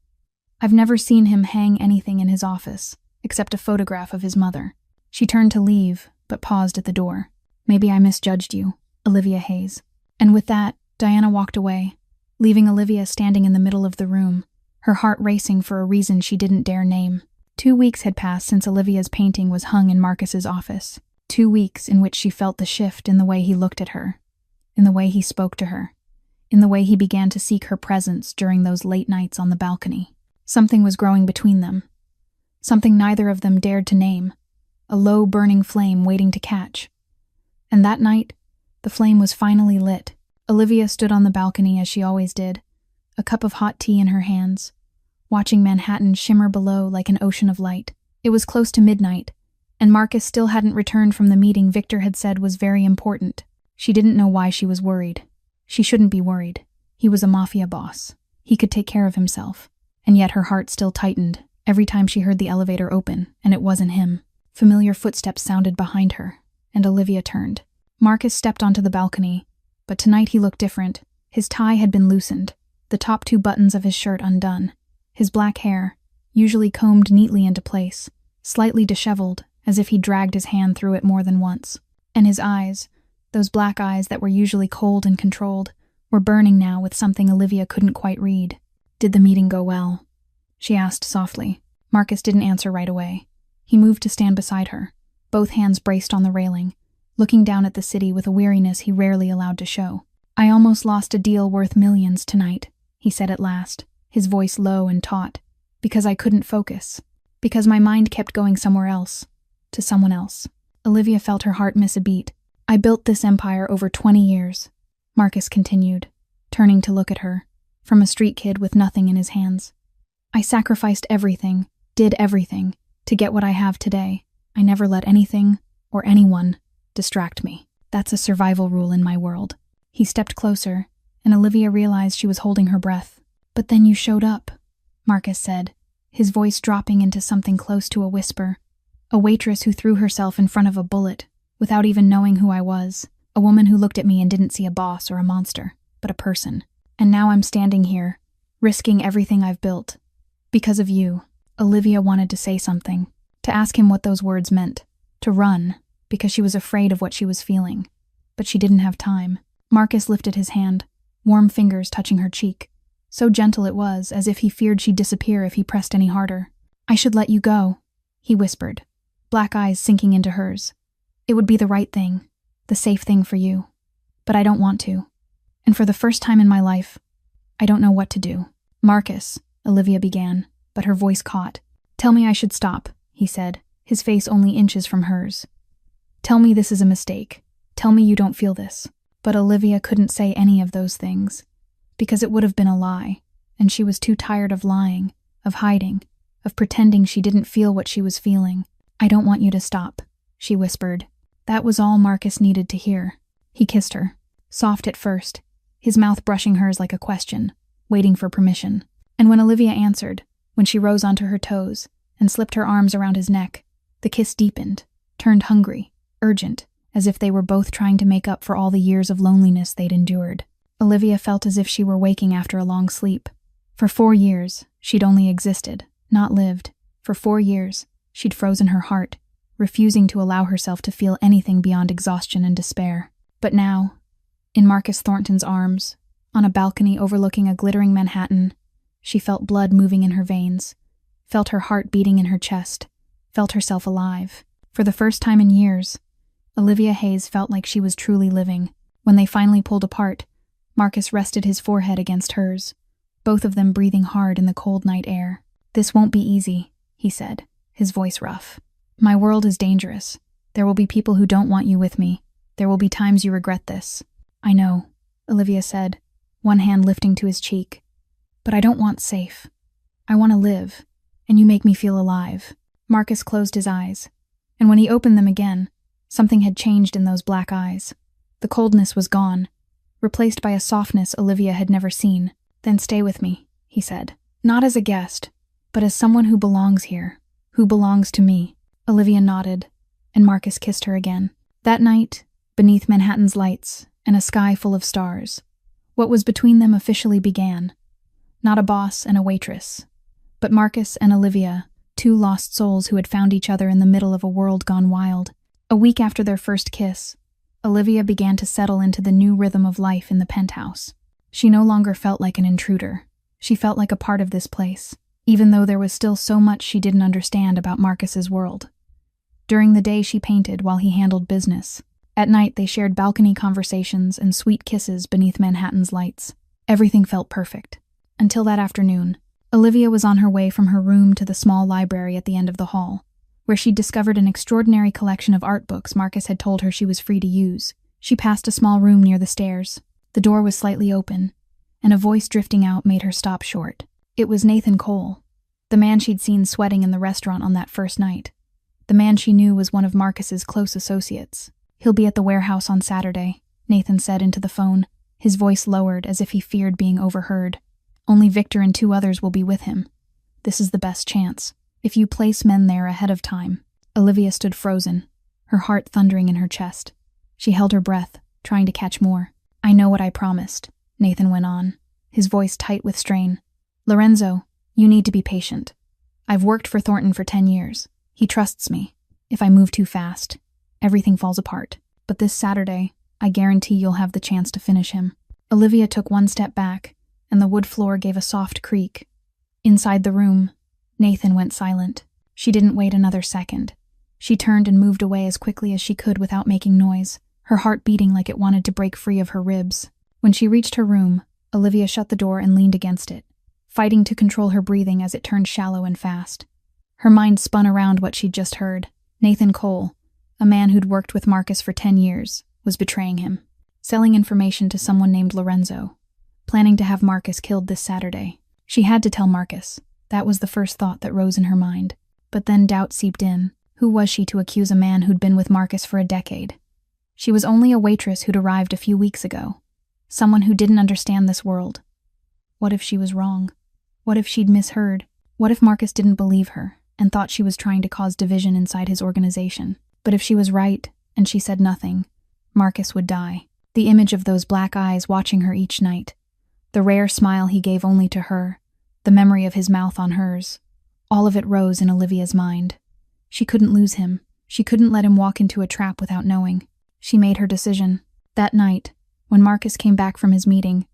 I've never seen him hang anything in his office, except a photograph of his mother. She turned to leave, but paused at the door. "Maybe I misjudged you, Olivia Hayes." And with that, Diana walked away, leaving Olivia standing in the middle of the room, her heart racing for a reason she didn't dare name. 2 weeks had passed since Olivia's painting was hung in Marcus's office. 2 weeks in which she felt the shift in the way he looked at her, in the way he spoke to her, in the way he began to seek her presence during those late nights on the balcony. Something was growing between them. Something neither of them dared to name. A low, burning flame waiting to catch. And that night, the flame was finally lit. Olivia stood on the balcony as she always did, a cup of hot tea in her hands, watching Manhattan shimmer below like an ocean of light. It was close to midnight, and Marcus still hadn't returned from the meeting Victor had said was very important. She didn't know why she was worried. She shouldn't be worried. He was a Mafia boss. He could take care of himself. And yet her heart still tightened every time she heard the elevator open, and it wasn't him. Familiar footsteps sounded behind her, and Olivia turned. Marcus stepped onto the balcony, but tonight he looked different. His tie had been loosened, the top 2 buttons of his shirt undone. His black hair, usually combed neatly into place, slightly disheveled, as if he dragged his hand through it more than once. And his eyes, those black eyes that were usually cold and controlled, were burning now with something Olivia couldn't quite read. "Did the meeting go well?" she asked softly. Marcus didn't answer right away. He moved to stand beside her, both hands braced on the railing, looking down at the city with a weariness he rarely allowed to show. "I almost lost a deal worth millions tonight," he said at last, his voice low and taut, "because I couldn't focus, because my mind kept going somewhere else, to someone else." Olivia felt her heart miss a beat. "I built this empire over 20 years, Marcus continued, turning to look at her, from a street kid with nothing in his hands. "I sacrificed everything, did everything, to get what I have today. I never let anything, or anyone, distract me. That's a survival rule in my world." He stepped closer, and Olivia realized she was holding her breath. "But then you showed up," Marcus said, his voice dropping into something close to a whisper. "A waitress who threw herself in front of a bullet, without even knowing who I was. A woman who looked at me and didn't see a boss or a monster, but a person. And now I'm standing here, risking everything I've built. Because of you." Olivia wanted to say something, to ask him what those words meant, to run, because she was afraid of what she was feeling. But she didn't have time. Marcus lifted his hand, warm fingers touching her cheek. So gentle it was, as if he feared she'd disappear if he pressed any harder. "I should let you go," he whispered, black eyes sinking into hers. "It would be the right thing, the safe thing for you. But I don't want to. And for the first time in my life, I don't know what to do." "Marcus," Olivia began, but her voice caught. "Tell me I should stop," he said, his face only inches from hers. "Tell me this is a mistake. Tell me you don't feel this." But Olivia couldn't say any of those things, because it would have been a lie, and she was too tired of lying, of hiding, of pretending she didn't feel what she was feeling. "I don't want you to stop," she whispered. That was all Marcus needed to hear. He kissed her, soft at first, his mouth brushing hers like a question, waiting for permission. And when Olivia answered, when she rose onto her toes and slipped her arms around his neck, the kiss deepened, turned hungry, urgent, as if they were both trying to make up for all the years of loneliness they'd endured. Olivia felt as if she were waking after a long sleep. For 4 years, she'd only existed, not lived. For 4 years, she'd frozen her heart, refusing to allow herself to feel anything beyond exhaustion and despair. But now, in Marcus Thornton's arms, on a balcony overlooking a glittering Manhattan, she felt blood moving in her veins, felt her heart beating in her chest, felt herself alive. For the first time in years, Olivia Hayes felt like she was truly living. When they finally pulled apart, Marcus rested his forehead against hers, both of them breathing hard in the cold night air. "This won't be easy," he said, his voice rough. "My world is dangerous. There will be people who don't want you with me. There will be times you regret this." "I know," Olivia said, one hand lifting to his cheek. "But I don't want safe. I want to live, and you make me feel alive." Marcus closed his eyes, and when he opened them again, something had changed in those black eyes. The coldness was gone, replaced by a softness Olivia had never seen. "Then stay with me," he said. "Not as a guest, but as someone who belongs here, who belongs to me." Olivia nodded, and Marcus kissed her again. That night, beneath Manhattan's lights and a sky full of stars, what was between them officially began. Not a boss and a waitress, but Marcus and Olivia, two lost souls who had found each other in the middle of a world gone wild. A week after their first kiss, Olivia began to settle into the new rhythm of life in the penthouse. She no longer felt like an intruder. She felt like a part of this place, even though there was still so much she didn't understand about Marcus's world. During the day she painted while he handled business. At night they shared balcony conversations and sweet kisses beneath Manhattan's lights. Everything felt perfect. Until that afternoon, Olivia was on her way from her room to the small library at the end of the hall, where she'd discovered an extraordinary collection of art books Marcus had told her she was free to use. She passed a small room near the stairs. The door was slightly open, and a voice drifting out made her stop short. It was Nathan Cole, the man she'd seen sweating in the restaurant on that first night. The man she knew was one of Marcus's close associates. "He'll be at the warehouse on Saturday," Nathan said into the phone, his voice lowered as if he feared being overheard. "Only Victor and 2 others will be with him. This is the best chance. If you place men there ahead of time." Olivia stood frozen, her heart thundering in her chest. She held her breath, trying to catch more. "I know what I promised," Nathan went on, his voice tight with strain. "Lorenzo, you need to be patient. I've worked for Thornton for 10 years. He trusts me. If I move too fast, everything falls apart. But this Saturday, I guarantee you'll have the chance to finish him." Olivia took one step back, and the wood floor gave a soft creak. Inside the room, Nathan went silent. She didn't wait another second. She turned and moved away as quickly as she could without making noise, her heart beating like it wanted to break free of her ribs. When she reached her room, Olivia shut the door and leaned against it, fighting to control her breathing as it turned shallow and fast. Her mind spun around what she'd just heard. Nathan Cole, a man who'd worked with Marcus for 10 years, was betraying him, selling information to someone named Lorenzo, planning to have Marcus killed this Saturday. She had to tell Marcus. That was the first thought that rose in her mind. But then doubt seeped in. Who was she to accuse a man who'd been with Marcus for a decade? She was only a waitress who'd arrived a few weeks ago, someone who didn't understand this world. What if she was wrong? What if she'd misheard? What if Marcus didn't believe her and thought she was trying to cause division inside his organization? But if she was right and she said nothing, Marcus would die. The image of those black eyes watching her each night, the rare smile he gave only to her, the memory of his mouth on hers, all of it rose in Olivia's mind. She couldn't lose him. She couldn't let him walk into a trap without knowing. She made her decision. That night, when Marcus came back from his meeting,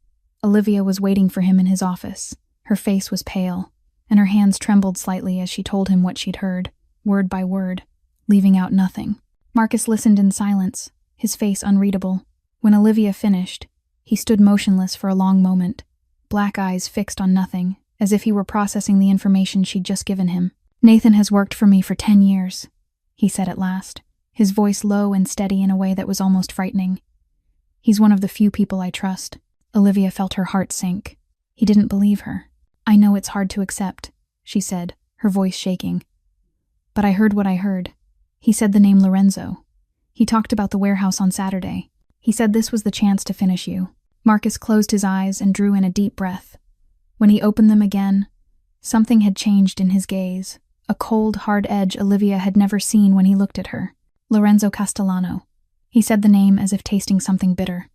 Olivia was waiting for him in his office. Her face was pale, and her hands trembled slightly as she told him what she'd heard, word by word, leaving out nothing. Marcus listened in silence, his face unreadable. When Olivia finished, he stood motionless for a long moment, black eyes fixed on nothing, as if he were processing the information she'd just given him. "Nathan has worked for me for 10 years, he said at last, his voice low and steady in a way that was almost frightening. "He's one of the few people I trust." Olivia felt her heart sink. He didn't believe her. "I know it's hard to accept," she said, her voice shaking. "But I heard what I heard. He said the name Lorenzo. He talked about the warehouse on Saturday. He said this was the chance to finish you." Marcus closed his eyes and drew in a deep breath. When he opened them again, something had changed in his gaze, a cold, hard edge Olivia had never seen when he looked at her. "Lorenzo Castellano." He said the name as if tasting something bitter.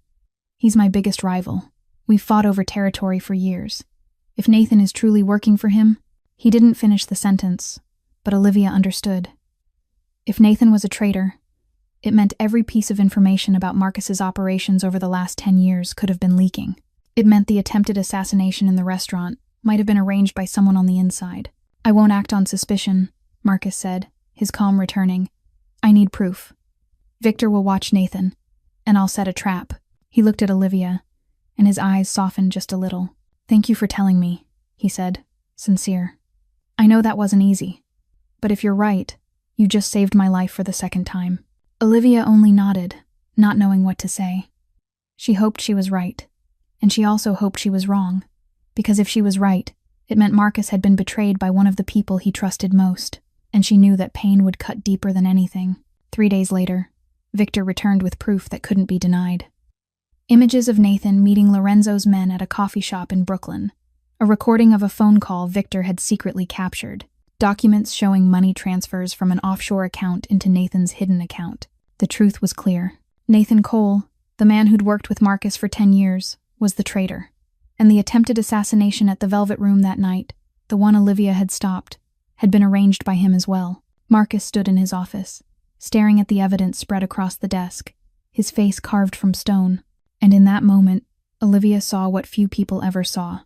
"He's my biggest rival. We've fought over territory for years. If Nathan is truly working for him..." He didn't finish the sentence, but Olivia understood. If Nathan was a traitor, it meant every piece of information about Marcus's operations over the last 10 years could have been leaking. It meant the attempted assassination in the restaurant might have been arranged by someone on the inside. "I won't act on suspicion," Marcus said, his calm returning. "I need proof. Victor will watch Nathan, and I'll set a trap." He looked at Olivia, and his eyes softened just a little. "Thank you for telling me," he said, sincere. "I know that wasn't easy, but if you're right, you just saved my life for the second time." Olivia only nodded, not knowing what to say. She hoped she was right, and she also hoped she was wrong, because if she was right, it meant Marcus had been betrayed by one of the people he trusted most, and she knew that pain would cut deeper than anything. 3 days later, Victor returned with proof that couldn't be denied. Images of Nathan meeting Lorenzo's men at a coffee shop in Brooklyn, a recording of a phone call Victor had secretly captured, documents showing money transfers from an offshore account into Nathan's hidden account. The truth was clear. Nathan Cole, the man who'd worked with Marcus for 10 years, was the traitor, and the attempted assassination at the Velvet Room that night, the one Olivia had stopped, had been arranged by him as well. Marcus stood in his office, staring at the evidence spread across the desk, his face carved from stone. And in that moment, Olivia saw what few people ever saw.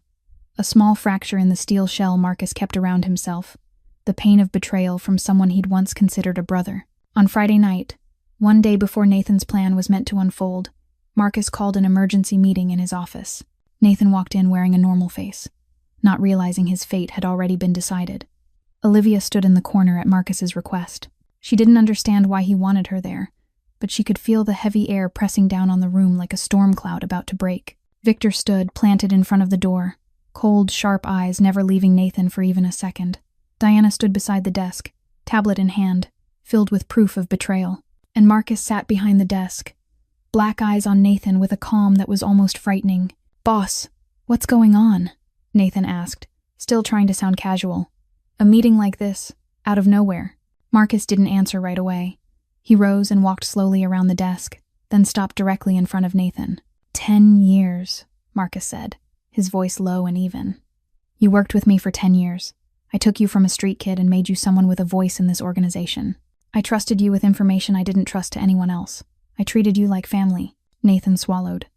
A small fracture in the steel shell Marcus kept around himself, the pain of betrayal from someone he'd once considered a brother. On Friday night, one day before Nathan's plan was meant to unfold, Marcus called an emergency meeting in his office. Nathan walked in wearing a normal face, not realizing his fate had already been decided. Olivia stood in the corner at Marcus's request. She didn't understand why he wanted her there, but she could feel the heavy air pressing down on the room like a storm cloud about to break. Victor stood, planted in front of the door, cold, sharp eyes never leaving Nathan for even a second. Diana stood beside the desk, tablet in hand, filled with proof of betrayal. And Marcus sat behind the desk, black eyes on Nathan with a calm that was almost frightening. "Boss, what's going on?" Nathan asked, still trying to sound casual. "A meeting like this, out of nowhere." Marcus didn't answer right away. He rose and walked slowly around the desk, then stopped directly in front of Nathan. 10 years, Marcus said, his voice low and even. "You worked with me for 10 years. I took you from a street kid and made you someone with a voice in this organization. I trusted you with information I didn't trust to anyone else. I treated you like family." Nathan swallowed.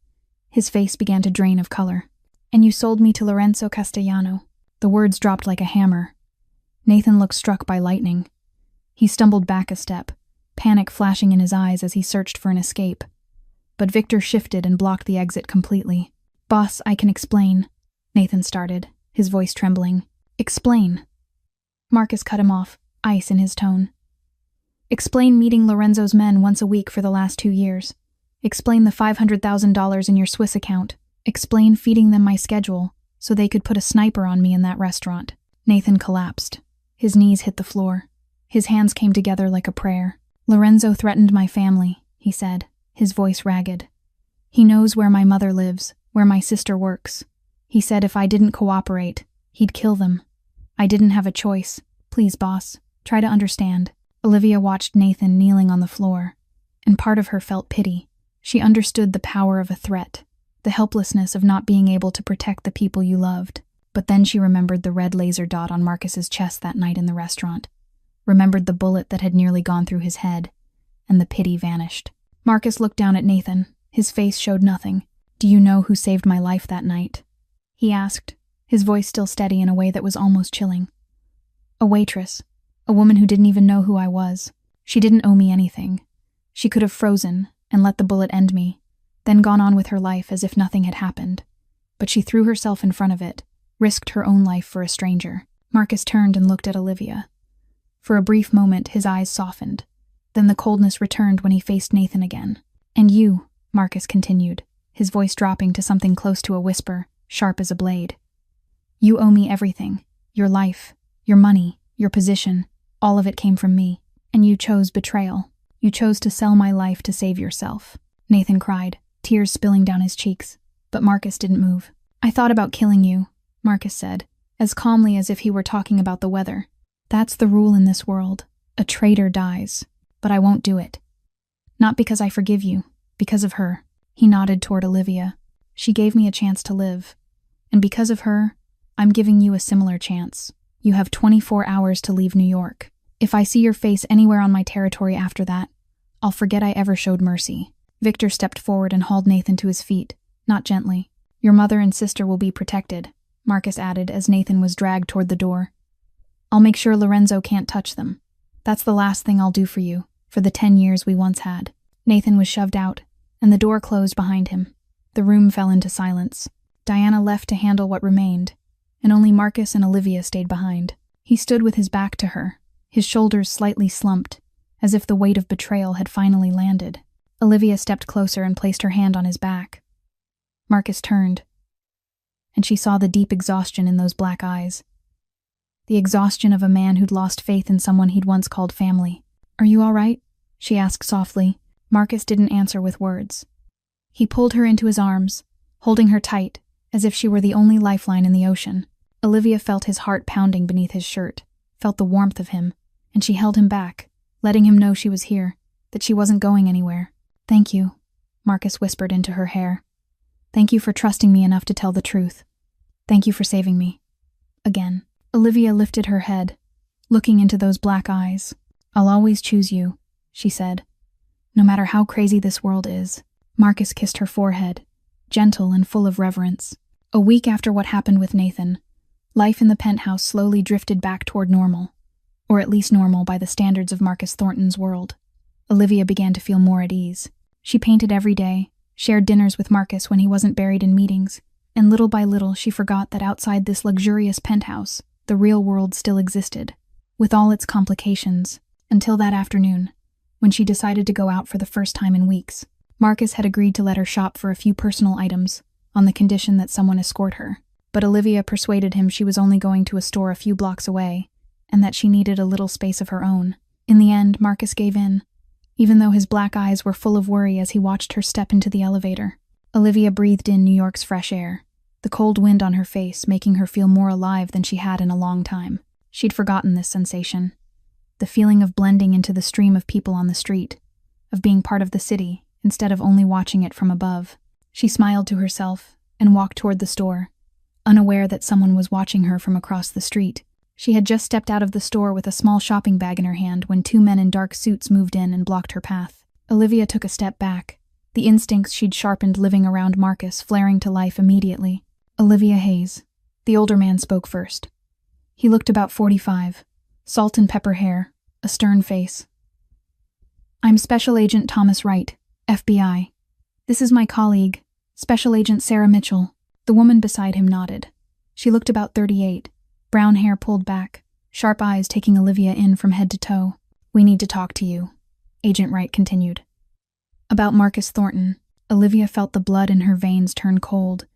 His face began to drain of color. "And you sold me to Lorenzo Castellano." The words dropped like a hammer. Nathan looked struck by lightning. He stumbled back a step, panic flashing in his eyes as he searched for an escape. But Victor shifted and blocked the exit completely. "Boss, I can explain," Nathan started, his voice trembling. "Explain." Marcus cut him off, ice in his tone. "Explain meeting Lorenzo's men once a week for the last 2 years. Explain the $500,000 in your Swiss account. Explain feeding them my schedule so they could put a sniper on me in that restaurant." Nathan collapsed. His knees hit the floor. His hands came together like a prayer. "Lorenzo threatened my family," he said, his voice ragged. "He knows where my mother lives, where my sister works. He said if I didn't cooperate, he'd kill them. I didn't have a choice. Please, boss, try to understand." Olivia watched Nathan kneeling on the floor, and part of her felt pity. She understood the power of a threat, the helplessness of not being able to protect the people you loved. But then she remembered the red laser dot on Marcus's chest that night in the restaurant, remembered the bullet that had nearly gone through his head, and the pity vanished. Marcus looked down at Nathan. His face showed nothing. "Do you know who saved my life that night?" he asked, his voice still steady in a way that was almost chilling. "A waitress. A woman who didn't even know who I was. She didn't owe me anything. She could have frozen and let the bullet end me, then gone on with her life as if nothing had happened. But she threw herself in front of it, risked her own life for a stranger." Marcus turned and looked at Olivia. For a brief moment, his eyes softened. Then the coldness returned when he faced Nathan again. "And you," Marcus continued, his voice dropping to something close to a whisper, sharp as a blade. "You owe me everything. Your life, your money, your position. All of it came from me. And you chose betrayal. You chose to sell my life to save yourself." Nathan cried, tears spilling down his cheeks. But Marcus didn't move. "I thought about killing you," Marcus said, as calmly as if he were talking about the weather. "That's the rule in this world. A traitor dies. But I won't do it. Not because I forgive you, because of her." He nodded toward Olivia. "She gave me a chance to live. And because of her, I'm giving you a similar chance. You have 24 hours to leave New York. If I see your face anywhere on my territory after that, I'll forget I ever showed mercy." Victor stepped forward and hauled Nathan to his feet, not gently. "Your mother and sister will be protected," Marcus added as Nathan was dragged toward the door. "I'll make sure Lorenzo can't touch them. That's the last thing I'll do for you, for the 10 years we once had." Nathan was shoved out, and the door closed behind him. The room fell into silence. Diana left to handle what remained, and only Marcus and Olivia stayed behind. He stood with his back to her, his shoulders slightly slumped, as if the weight of betrayal had finally landed. Olivia stepped closer and placed her hand on his back. Marcus turned, and she saw the deep exhaustion in those black eyes. The exhaustion of a man who'd lost faith in someone he'd once called family. "Are you all right?" she asked softly. Marcus didn't answer with words. He pulled her into his arms, holding her tight, as if she were the only lifeline in the ocean. Olivia felt his heart pounding beneath his shirt, felt the warmth of him, and she held him back, letting him know she was here, that she wasn't going anywhere. "Thank you," Marcus whispered into her hair. "Thank you for trusting me enough to tell the truth. Thank you for saving me." Again. Olivia lifted her head, looking into those black eyes. "I'll always choose you," she said. "No matter how crazy this world is." Marcus kissed her forehead, gentle and full of reverence. A week after what happened with Nathan, life in the penthouse slowly drifted back toward normal, or at least normal by the standards of Marcus Thornton's world. Olivia began to feel more at ease. She painted every day, shared dinners with Marcus when he wasn't buried in meetings, and little by little she forgot that outside this luxurious penthouse, the real world still existed, with all its complications, until that afternoon, when she decided to go out for the first time in weeks. Marcus had agreed to let her shop for a few personal items, on the condition that someone escort her, but Olivia persuaded him she was only going to a store a few blocks away, and that she needed a little space of her own. In the end, Marcus gave in, even though his black eyes were full of worry as he watched her step into the elevator. Olivia breathed in New York's fresh air, the cold wind on her face making her feel more alive than she had in a long time. She'd forgotten this sensation, the feeling of blending into the stream of people on the street, of being part of the city instead of only watching it from above. She smiled to herself and walked toward the store, unaware that someone was watching her from across the street. She had just stepped out of the store with a small shopping bag in her hand when two men in dark suits moved in and blocked her path. Olivia took a step back, the instincts she'd sharpened living around Marcus flaring to life immediately. "Olivia Hayes." The older man spoke first. He looked about 45, salt and pepper hair, a stern face. "I'm Special Agent Thomas Wright, FBI. This is my colleague, Special Agent Sarah Mitchell." The woman beside him nodded. She looked about 38, brown hair pulled back, sharp eyes taking Olivia in from head to toe. "We need to talk to you," Agent Wright continued. About Marcus Thornton, Olivia felt the blood in her veins turn cold,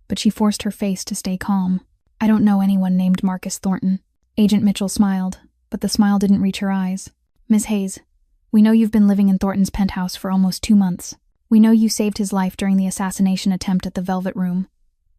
but she forced her face to stay calm. "I don't know anyone named Marcus Thornton." Agent Mitchell smiled, but the smile didn't reach her eyes. "Ms. Hayes, we know you've been living in Thornton's penthouse for almost 2 months. We know you saved his life during the assassination attempt at the Velvet Room,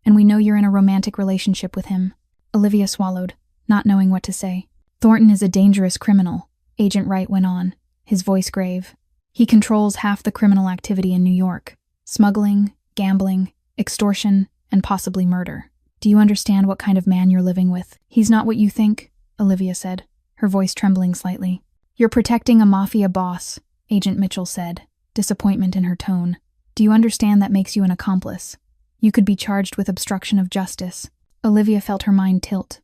and we know you're in a romantic relationship with him." Olivia swallowed, not knowing what to say. "Thornton is a dangerous criminal," Agent Wright went on, his voice grave. "He controls half the criminal activity in New York: smuggling, gambling, extortion, and possibly murder. Do you understand what kind of man you're living with?" "He's not what you think," Olivia said, her voice trembling slightly. "You're protecting a mafia boss," Agent Mitchell said, disappointment in her tone. "Do you understand that makes you an accomplice? You could be charged with obstruction of justice." Olivia felt her mind tilt.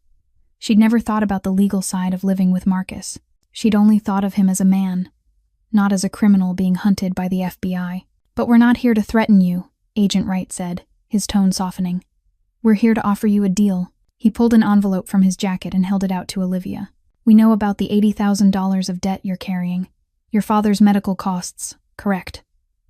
She'd never thought about the legal side of living with Marcus. She'd only thought of him as a man, not as a criminal being hunted by the FBI. "But we're not here to threaten you," Agent Wright said, his tone softening. "We're here to offer you a deal." He pulled an envelope from his jacket and held it out to Olivia. "We know about the $80,000 of debt you're carrying. Your father's medical costs, correct?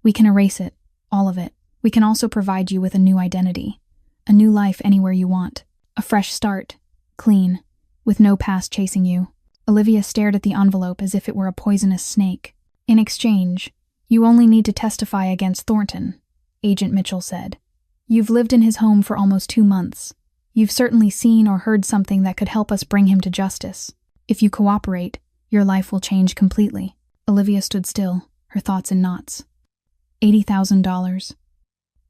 We can erase it, all of it. We can also provide you with a new identity, a new life anywhere you want, a fresh start, clean, with no past chasing you." Olivia stared at the envelope as if it were a poisonous snake. "In exchange, you only need to testify against Thornton," Agent Mitchell said. "You've lived in his home for almost 2 months. You've certainly seen or heard something that could help us bring him to justice. If you cooperate, your life will change completely." Olivia stood still, her thoughts in knots. $80,000.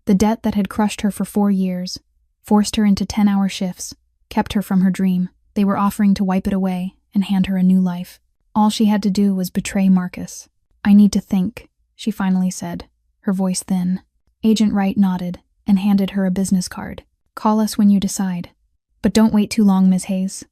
The debt that had crushed her for 4 years, forced her into 10-hour shifts, kept her from her dream. They were offering to wipe it away and hand her a new life. All she had to do was betray Marcus. "I need to think," she finally said, her voice thin. Agent Wright nodded and handed her a business card. "Call us when you decide. But don't wait too long, Ms. Hayes.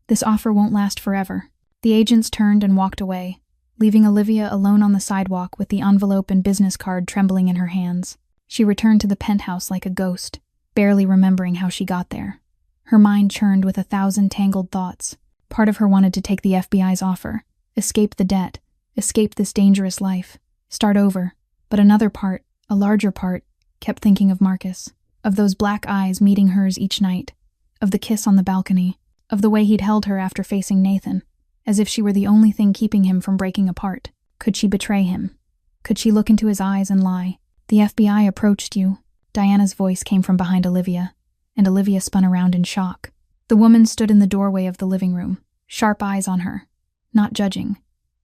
This offer won't last forever." The agents turned and walked away, leaving Olivia alone on the sidewalk with the envelope and business card trembling in her hands. She returned to the penthouse like a ghost, barely remembering how she got there. Her mind churned with 1,000 tangled thoughts. Part of her wanted to take the FBI's offer, escape the debt, escape this dangerous life, start over. But another part, a larger part, kept thinking of Marcus, of those black eyes meeting hers each night, of the kiss on the balcony, of the way he'd held her after facing Nathan, as if she were the only thing keeping him from breaking apart. Could she betray him? Could she look into his eyes and lie? "The FBI approached you," Diana's voice came from behind Olivia, and Olivia spun around in shock. The woman stood in the doorway of the living room, sharp eyes on her, not judging,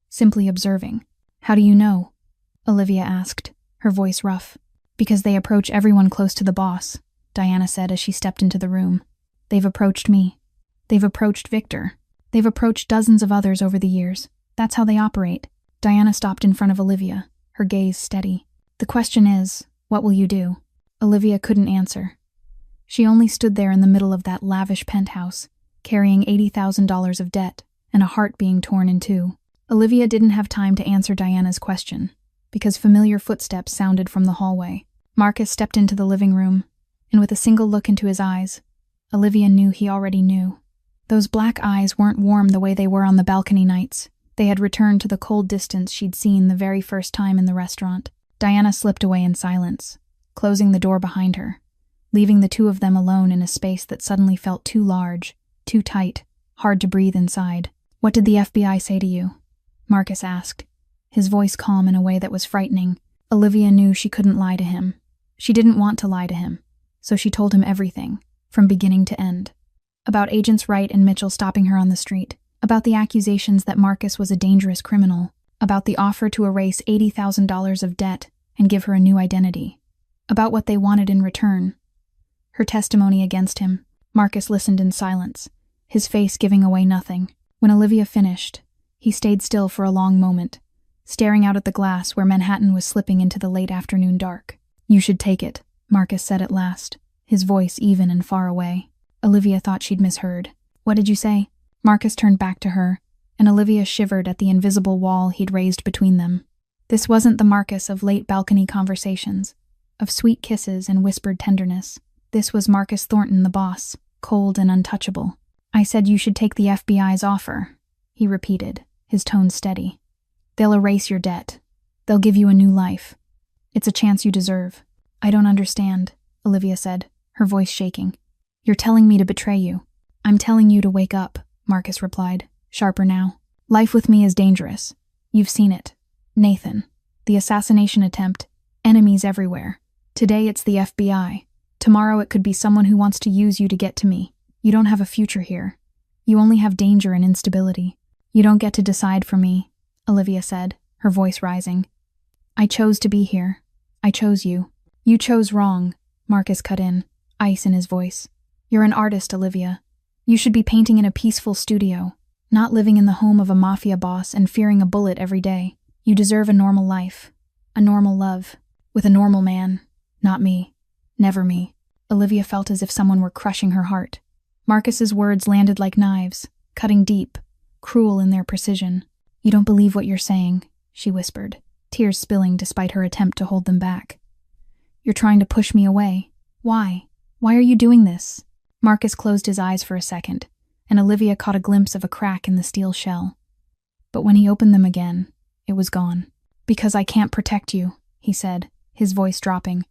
simply observing. "How do you know?" Olivia asked, her voice rough. "Because they approach everyone close to the boss," Diana said as she stepped into the room. "They've approached me. They've approached Victor. They've approached dozens of others over the years. That's how they operate. Diana stopped in front of Olivia, her gaze steady. The question is, what will you do? Olivia couldn't answer. She only stood there in the middle of that lavish penthouse, carrying $80,000 of debt and a heart being torn in two. Olivia didn't have time to answer Diana's question, because familiar footsteps sounded from the hallway. Marcus stepped into the living room, and with a single look into his eyes, Olivia knew he already knew. Those black eyes weren't warm the way they were on the balcony nights. They had returned to the cold distance she'd seen the very first time in the restaurant. Diana slipped away in silence, closing the door behind her, leaving the two of them alone in a space that suddenly felt too large, too tight, hard to breathe inside. "What did the FBI say to you?" Marcus asked, his voice calm in a way that was frightening. Olivia knew she couldn't lie to him. She didn't want to lie to him, so she told him everything, from beginning to end. About Agents Wright and Mitchell stopping her on the street, about the accusations that Marcus was a dangerous criminal, about the offer to erase $80,000 of debt and give her a new identity, about what they wanted in return. Her testimony against him. Marcus listened in silence, his face giving away nothing. When Olivia finished, he stayed still for a long moment, staring out at the glass where Manhattan was slipping into the late afternoon dark. "You should take it," Marcus said at last, his voice even and far away. Olivia thought she'd misheard. "What did you say?" Marcus turned back to her, and Olivia shivered at the invisible wall he'd raised between them. This wasn't the Marcus of late balcony conversations, of sweet kisses and whispered tenderness. This was Marcus Thornton, the boss, cold and untouchable. "I said you should take the FBI's offer," he repeated, his tone steady. "They'll erase your debt. They'll give you a new life. It's a chance you deserve." "I don't understand," Olivia said, her voice shaking. "You're telling me to betray you." "I'm telling you to wake up," Marcus replied, sharper now. "Life with me is dangerous. You've seen it. Nathan, the assassination attempt, enemies everywhere. Today it's the FBI. Tomorrow it could be someone who wants to use you to get to me. You don't have a future here. You only have danger and instability. You don't get to decide for me," Olivia said, her voice rising. "I chose to be here. I chose you." "You chose wrong," Marcus cut in, ice in his voice. "You're an artist, Olivia. You should be painting in a peaceful studio, not living in the home of a mafia boss and fearing a bullet every day. You deserve a normal life, a normal love, with a normal man, not me. Never me." Olivia felt as if someone were crushing her heart. Marcus's words landed like knives, cutting deep, cruel in their precision. "You don't believe what you're saying," she whispered, tears spilling despite her attempt to hold them back. "You're trying to push me away. Why? Why are you doing this?" Marcus closed his eyes for a second, and Olivia caught a glimpse of a crack in the steel shell. But when he opened them again, it was gone. "Because I can't protect you," he said, his voice dropping.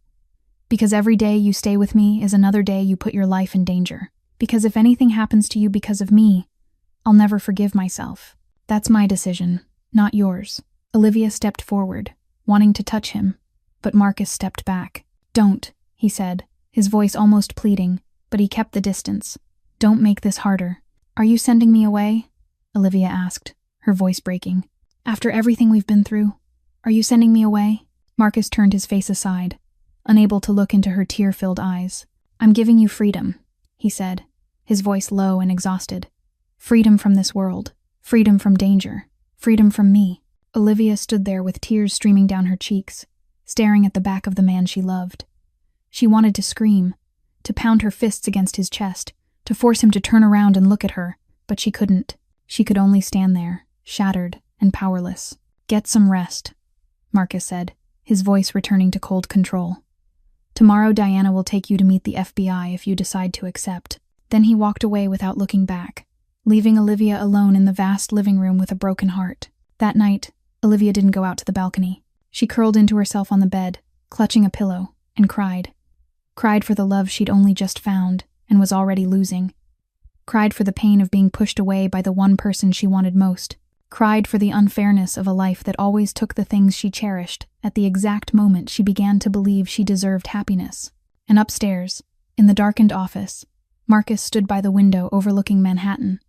"Because every day you stay with me is another day you put your life in danger. Because if anything happens to you because of me, I'll never forgive myself. That's my decision, not yours." Olivia stepped forward, wanting to touch him, but Marcus stepped back. "Don't," he said, his voice almost pleading, but he kept the distance. "Don't make this harder." "Are you sending me away?" Olivia asked, her voice breaking. "After everything we've been through, are you sending me away?" Marcus turned his face aside, unable to look into her tear-filled eyes. "I'm giving you freedom," he said, his voice low and exhausted. "Freedom from this world, freedom from danger, freedom from me." Olivia stood there with tears streaming down her cheeks, staring at the back of the man she loved. She wanted to scream, to pound her fists against his chest, to force him to turn around and look at her, but she couldn't. She could only stand there, shattered and powerless. "Get some rest," Marcus said, his voice returning to cold control. "Tomorrow Diana will take you to meet the FBI if you decide to accept." Then he walked away without looking back, leaving Olivia alone in the vast living room with a broken heart. That night, Olivia didn't go out to the balcony. She curled into herself on the bed, clutching a pillow, and cried. Cried for the love she'd only just found and was already losing. Cried for the pain of being pushed away by the one person she wanted most. Cried for the unfairness of a life that always took the things she cherished at the exact moment she began to believe she deserved happiness. And upstairs, in the darkened office, Marcus stood by the window overlooking Manhattan,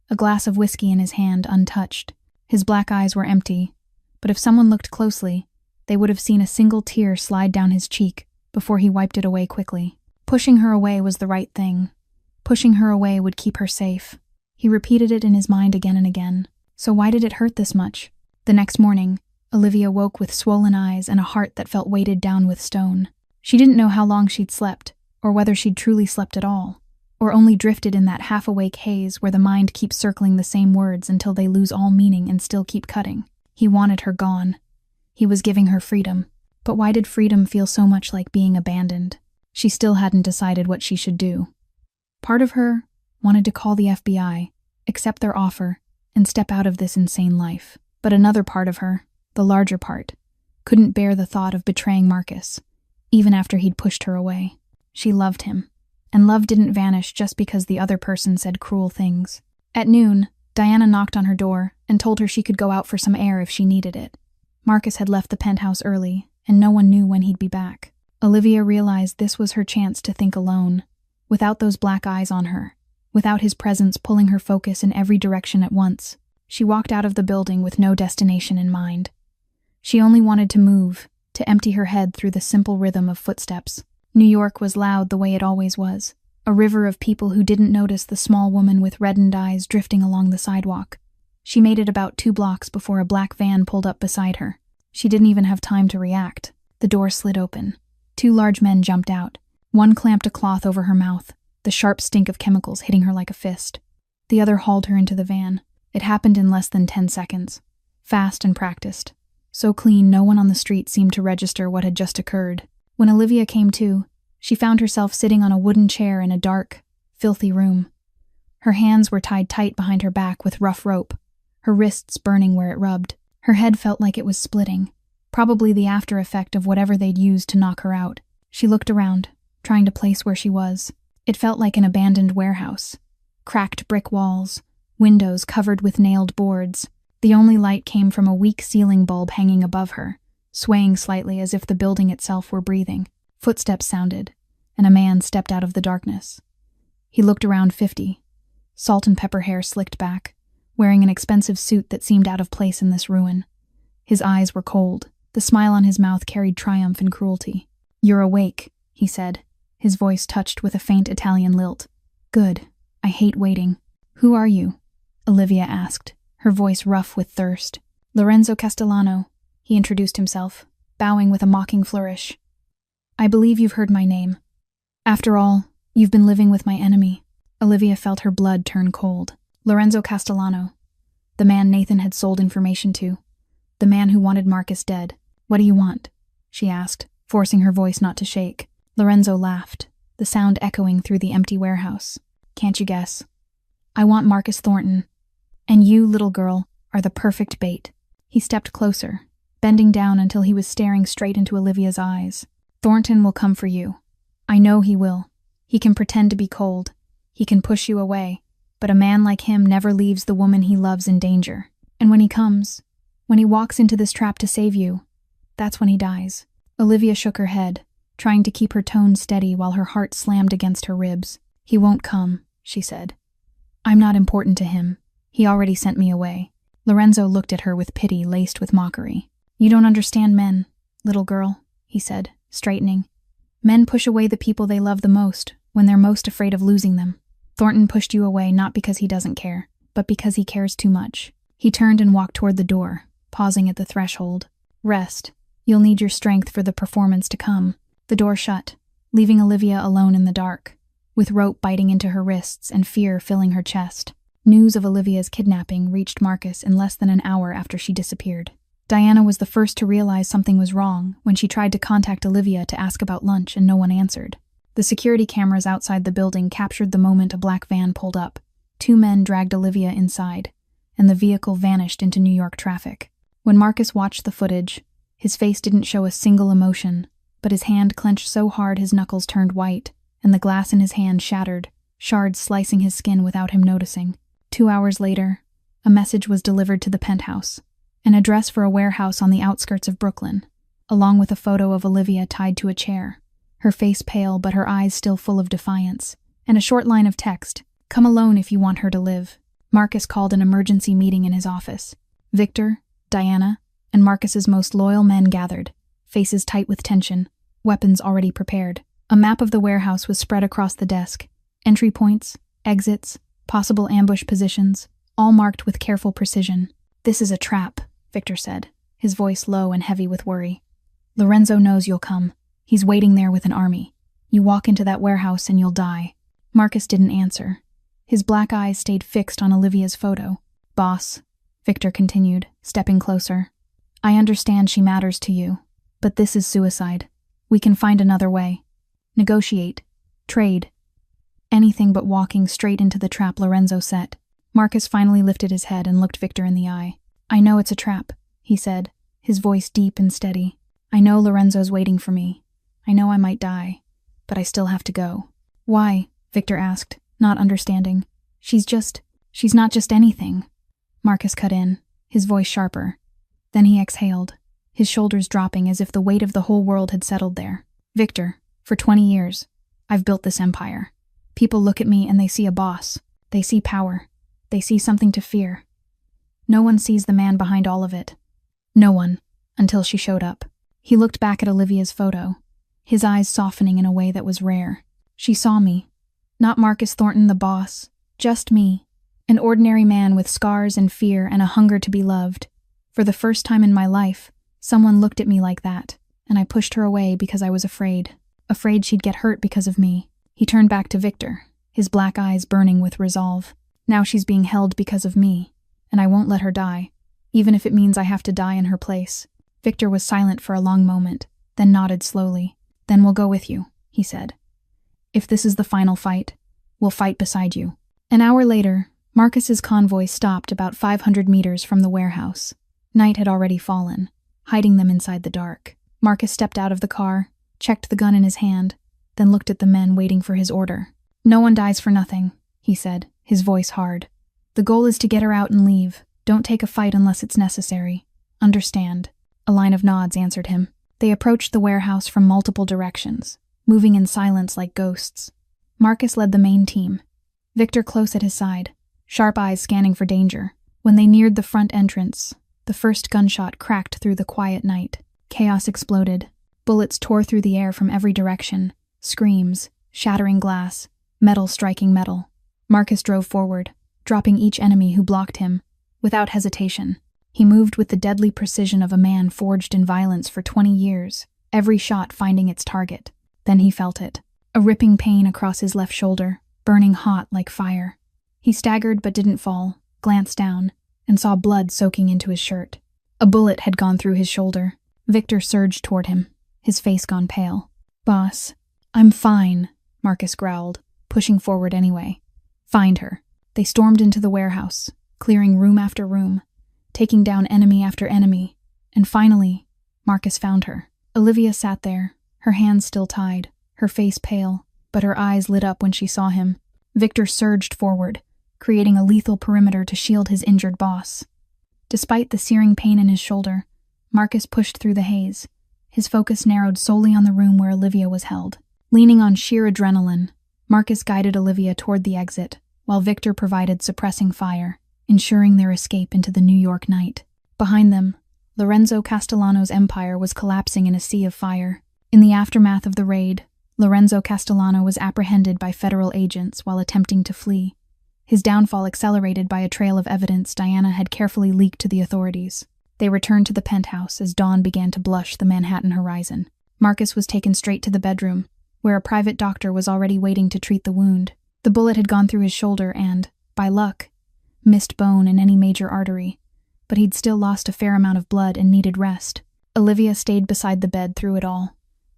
a glass of whiskey in his hand untouched. His black eyes were empty, but if someone looked closely, they would have seen a single tear slide down his cheek before he wiped it away quickly. Pushing her away was the right thing. Pushing her away would keep her safe. He repeated it in his mind again and again. So why did it hurt this much? The next morning, Olivia woke with swollen eyes and a heart that felt weighted down with stone. She didn't know how long she'd slept, or whether she'd truly slept at all, or only drifted in that half-awake haze where the mind keeps circling the same words until they lose all meaning and still keep cutting. He wanted her gone. He was giving her freedom. But why did freedom feel so much like being abandoned? She still hadn't decided what she should do. Part of her wanted to call the FBI, accept their offer, and step out of this insane life. But another part of her, the larger part, couldn't bear the thought of betraying Marcus, even after he'd pushed her away. She loved him, and love didn't vanish just because the other person said cruel things. At noon, Diana knocked on her door and told her she could go out for some air if she needed it. Marcus had left the penthouse early, and no one knew when he'd be back. Olivia realized this was her chance to think alone, without those black eyes on her, without his presence pulling her focus in every direction at once. She walked out of the building with no destination in mind. She only wanted to move, to empty her head through the simple rhythm of footsteps. New York was loud the way it always was, a river of people who didn't notice the small woman with reddened eyes drifting along the sidewalk. She made it about 2 blocks before a black van pulled up beside her. She didn't even have time to react. The door slid open. 2 large men jumped out. One clamped a cloth over her mouth, the sharp stink of chemicals hitting her like a fist. The other hauled her into the van. It happened in less than 10 seconds. Fast and practiced. So clean, no one on the street seemed to register what had just occurred. When Olivia came to, she found herself sitting on a wooden chair in a dark, filthy room. Her hands were tied tight behind her back with rough rope, her wrists burning where it rubbed. Her head felt like it was splitting, probably the after effect of whatever they'd used to knock her out. She looked around, trying to place where she was. It felt like an abandoned warehouse. Cracked brick walls, windows covered with nailed boards. The only light came from a weak ceiling bulb hanging above her, swaying slightly as if the building itself were breathing. Footsteps sounded, and a man stepped out of the darkness. He looked around 50, salt and pepper hair slicked back, wearing an expensive suit that seemed out of place in this ruin. His eyes were cold. The smile on his mouth carried triumph and cruelty. "You're awake," he said, his voice touched with a faint Italian lilt. "Good. I hate waiting." "Who are you?" Olivia asked, her voice rough with thirst. "Lorenzo Castellano," he introduced himself, bowing with a mocking flourish. "I believe you've heard my name. After all, you've been living with my enemy." Olivia felt her blood turn cold. Lorenzo Castellano, the man Nathan had sold information to, the man who wanted Marcus dead. "What do you want?" she asked, forcing her voice not to shake. Lorenzo laughed, the sound echoing through the empty warehouse. "Can't you guess? I want Marcus Thornton. And you, little girl, are the perfect bait." He stepped closer, bending down until he was staring straight into Olivia's eyes. "Thornton will come for you. I know he will. He can pretend to be cold. He can push you away. But a man like him never leaves the woman he loves in danger. And when he comes, when he walks into this trap to save you, that's when he dies." Olivia shook her head, trying to keep her tone steady while her heart slammed against her ribs. "He won't come," she said. "I'm not important to him. He already sent me away." Lorenzo looked at her with pity laced with mockery. "You don't understand men, little girl," he said, straightening. "Men push away the people they love the most when they're most afraid of losing them. Thornton pushed you away not because he doesn't care, but because he cares too much." He turned and walked toward the door, pausing at the threshold. "Rest. You'll need your strength for the performance to come." The door shut, leaving Olivia alone in the dark, with rope biting into her wrists and fear filling her chest. News of Olivia's kidnapping reached Marcus in less than an hour after she disappeared. Diana was the first to realize something was wrong when she tried to contact Olivia to ask about lunch and no one answered. The security cameras outside the building captured the moment a black van pulled up. 2 men dragged Olivia inside, and the vehicle vanished into New York traffic. When Marcus watched the footage, his face didn't show a single emotion, but his hand clenched so hard his knuckles turned white, and the glass in his hand shattered, shards slicing his skin without him noticing. 2 hours later, a message was delivered to the penthouse, an address for a warehouse on the outskirts of Brooklyn, along with a photo of Olivia tied to a chair, her face pale but her eyes still full of defiance, and a short line of text, "Come alone if you want her to live." Marcus called an emergency meeting in his office. Victor, Diana, and Marcus's most loyal men gathered, faces tight with tension, weapons already prepared. A map of the warehouse was spread across the desk. Entry points, exits, possible ambush positions, all marked with careful precision. "This is a trap," Victor said, his voice low and heavy with worry. "Lorenzo knows you'll come. He's waiting there with an army. You walk into that warehouse and you'll die." Marcus didn't answer. His black eyes stayed fixed on Olivia's photo. "Boss," Victor continued, stepping closer. "I understand she matters to you, but this is suicide. We can find another way. Negotiate. Trade. Anything but walking straight into the trap Lorenzo set." Marcus finally lifted his head and looked Victor in the eye. "I know it's a trap," he said, his voice deep and steady. "I know Lorenzo's waiting for me. I know I might die, but I still have to go." "Why?" Victor asked, not understanding. She's not just anything." Marcus cut in, his voice sharper. Then he exhaled, his shoulders dropping as if the weight of the whole world had settled there. "Victor, for 20 years, I've built this empire. People look at me and they see a boss. They see power. They see something to fear. No one sees the man behind all of it. No one, until she showed up." He looked back at Olivia's photo, his eyes softening in a way that was rare. "She saw me. Not Marcus Thornton the boss, just me. An ordinary man with scars and fear and a hunger to be loved. For the first time in my life, someone looked at me like that, and I pushed her away because I was afraid. Afraid she'd get hurt because of me." He turned back to Victor, his black eyes burning with resolve. "Now she's being held because of me, and I won't let her die, even if it means I have to die in her place." Victor was silent for a long moment, then nodded slowly. "Then we'll go with you," he said. "If this is the final fight, we'll fight beside you." An hour later, Marcus's convoy stopped about 500 meters from the warehouse. Night had already fallen, hiding them inside the dark. Marcus stepped out of the car, checked the gun in his hand, then looked at the men waiting for his order. "No one dies for nothing," he said, his voice hard. "The goal is to get her out and leave. Don't take a fight unless it's necessary. Understand?" A line of nods answered him. They approached the warehouse from multiple directions, moving in silence like ghosts. Marcus led the main team, Victor close at his side, sharp eyes scanning for danger. When they neared the front entrance, the first gunshot cracked through the quiet night. Chaos exploded. Bullets tore through the air from every direction, screams, shattering glass, metal striking metal. Marcus drove forward, dropping each enemy who blocked him, without hesitation. He moved with the deadly precision of a man forged in violence for 20 years, every shot finding its target. Then he felt it, a ripping pain across his left shoulder, burning hot like fire. He staggered but didn't fall, glanced down, and saw blood soaking into his shirt. A bullet had gone through his shoulder. Victor surged toward him, his face gone pale. "Boss, I'm fine," Marcus growled, pushing forward anyway. "Find her." They stormed into the warehouse, clearing room after room, taking down enemy after enemy, and finally, Marcus found her. Olivia sat there, her hands still tied, her face pale, but her eyes lit up when she saw him. Victor surged forward, creating a lethal perimeter to shield his injured boss. Despite the searing pain in his shoulder, Marcus pushed through the haze, his focus narrowed solely on the room where Olivia was held. Leaning on sheer adrenaline, Marcus guided Olivia toward the exit, while Victor provided suppressing fire, ensuring their escape into the New York night. Behind them, Lorenzo Castellano's empire was collapsing in a sea of fire. In the aftermath of the raid, Lorenzo Castellano was apprehended by federal agents while attempting to flee, his downfall accelerated by a trail of evidence Diana had carefully leaked to the authorities. They returned to the penthouse as dawn began to blush the Manhattan horizon. Marcus was taken straight to the bedroom, where a private doctor was already waiting to treat the wound. The bullet had gone through his shoulder and, by luck, missed bone in any major artery, but he'd still lost a fair amount of blood and needed rest. Olivia stayed beside the bed through it all,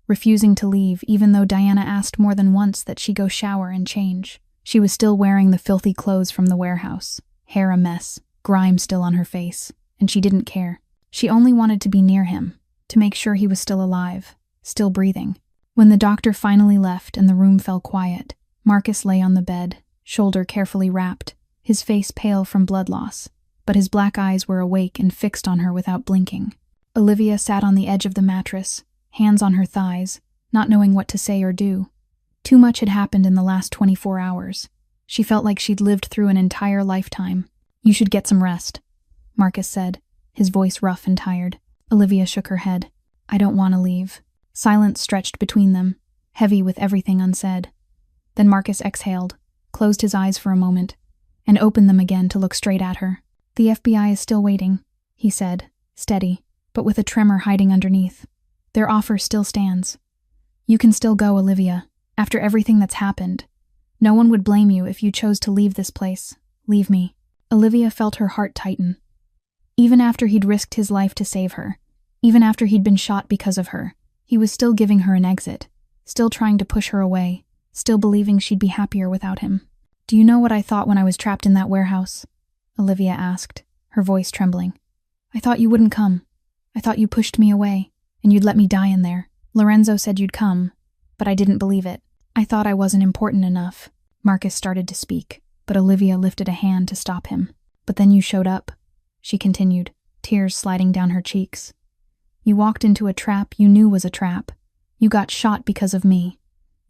refusing to leave even though Diana asked more than once that she go shower and change. She was still wearing the filthy clothes from the warehouse, hair a mess, grime still on her face, and she didn't care. She only wanted to be near him, to make sure he was still alive, still breathing. When the doctor finally left and the room fell quiet, Marcus lay on the bed, shoulder carefully wrapped, his face pale from blood loss, but his black eyes were awake and fixed on her without blinking. Olivia sat on the edge of the mattress, hands on her thighs, not knowing what to say or do. Too much had happened in the last 24 hours. She felt like she'd lived through an entire lifetime. "You should get some rest," Marcus said, his voice rough and tired. Olivia shook her head. "I don't want to leave." Silence stretched between them, heavy with everything unsaid. Then Marcus exhaled, closed his eyes for a moment, and opened them again to look straight at her. "The FBI is still waiting," he said, steady, but with a tremor hiding underneath. "Their offer still stands. You can still go, Olivia, after everything that's happened. No one would blame you if you chose to leave this place. Leave me." Olivia felt her heart tighten. Even after he'd risked his life to save her, even after he'd been shot because of her, he was still giving her an exit, still trying to push her away, still believing she'd be happier without him. "Do you know what I thought when I was trapped in that warehouse?" Olivia asked, her voice trembling. "I thought you wouldn't come. I thought you pushed me away, and you'd let me die in there. Lorenzo said you'd come, but I didn't believe it. I thought I wasn't important enough." Marcus started to speak, but Olivia lifted a hand to stop him. "But then you showed up," she continued, tears sliding down her cheeks. "You walked into a trap you knew was a trap. You got shot because of me.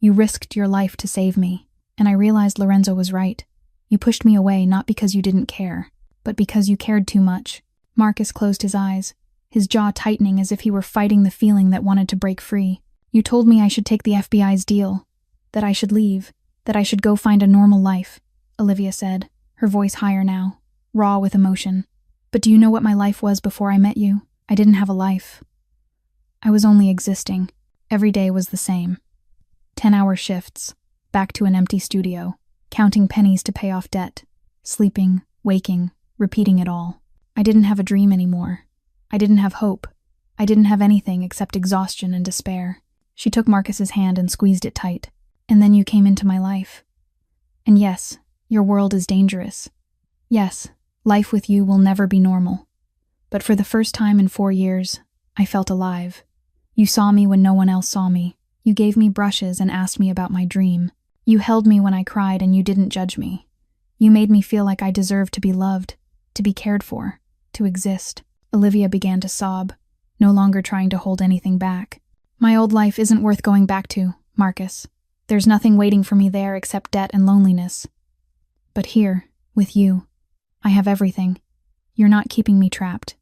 You risked your life to save me, and I realized Lorenzo was right. You pushed me away not because you didn't care, but because you cared too much." Marcus closed his eyes, his jaw tightening as if he were fighting the feeling that wanted to break free. "You told me I should take the FBI's deal, that I should leave, that I should go find a normal life," Olivia said, her voice higher now, raw with emotion. "But do you know what my life was before I met you? I didn't have a life. I was only existing. Every day was the same. 10-hour shifts, back to an empty studio, counting pennies to pay off debt, sleeping, waking, repeating it all. I didn't have a dream anymore. I didn't have hope. I didn't have anything except exhaustion and despair." She took Marcus's hand and squeezed it tight. "And then you came into my life. And yes, your world is dangerous. Yes, life with you will never be normal. But for the first time in 4 years, I felt alive. You saw me when no one else saw me. You gave me brushes and asked me about my dream. You held me when I cried and you didn't judge me. You made me feel like I deserved to be loved, to be cared for, to exist." Olivia began to sob, no longer trying to hold anything back. "My old life isn't worth going back to, Marcus. There's nothing waiting for me there except debt and loneliness. But here, with you, I have everything. You're not keeping me trapped.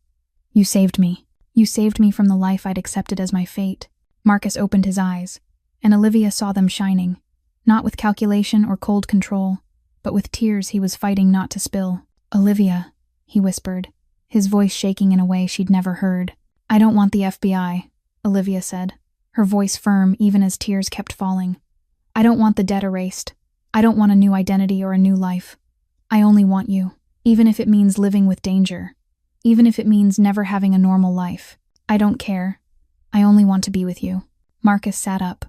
You saved me. You saved me from the life I'd accepted as my fate." Marcus opened his eyes, and Olivia saw them shining, not with calculation or cold control, but with tears he was fighting not to spill. "Olivia," he whispered, his voice shaking in a way she'd never heard. "I don't want the FBI," Olivia said, her voice firm even as tears kept falling. "I don't want the debt erased. I don't want a new identity or a new life. I only want you, even if it means living with danger, even if it means never having a normal life. I don't care. I only want to be with you." Marcus sat up,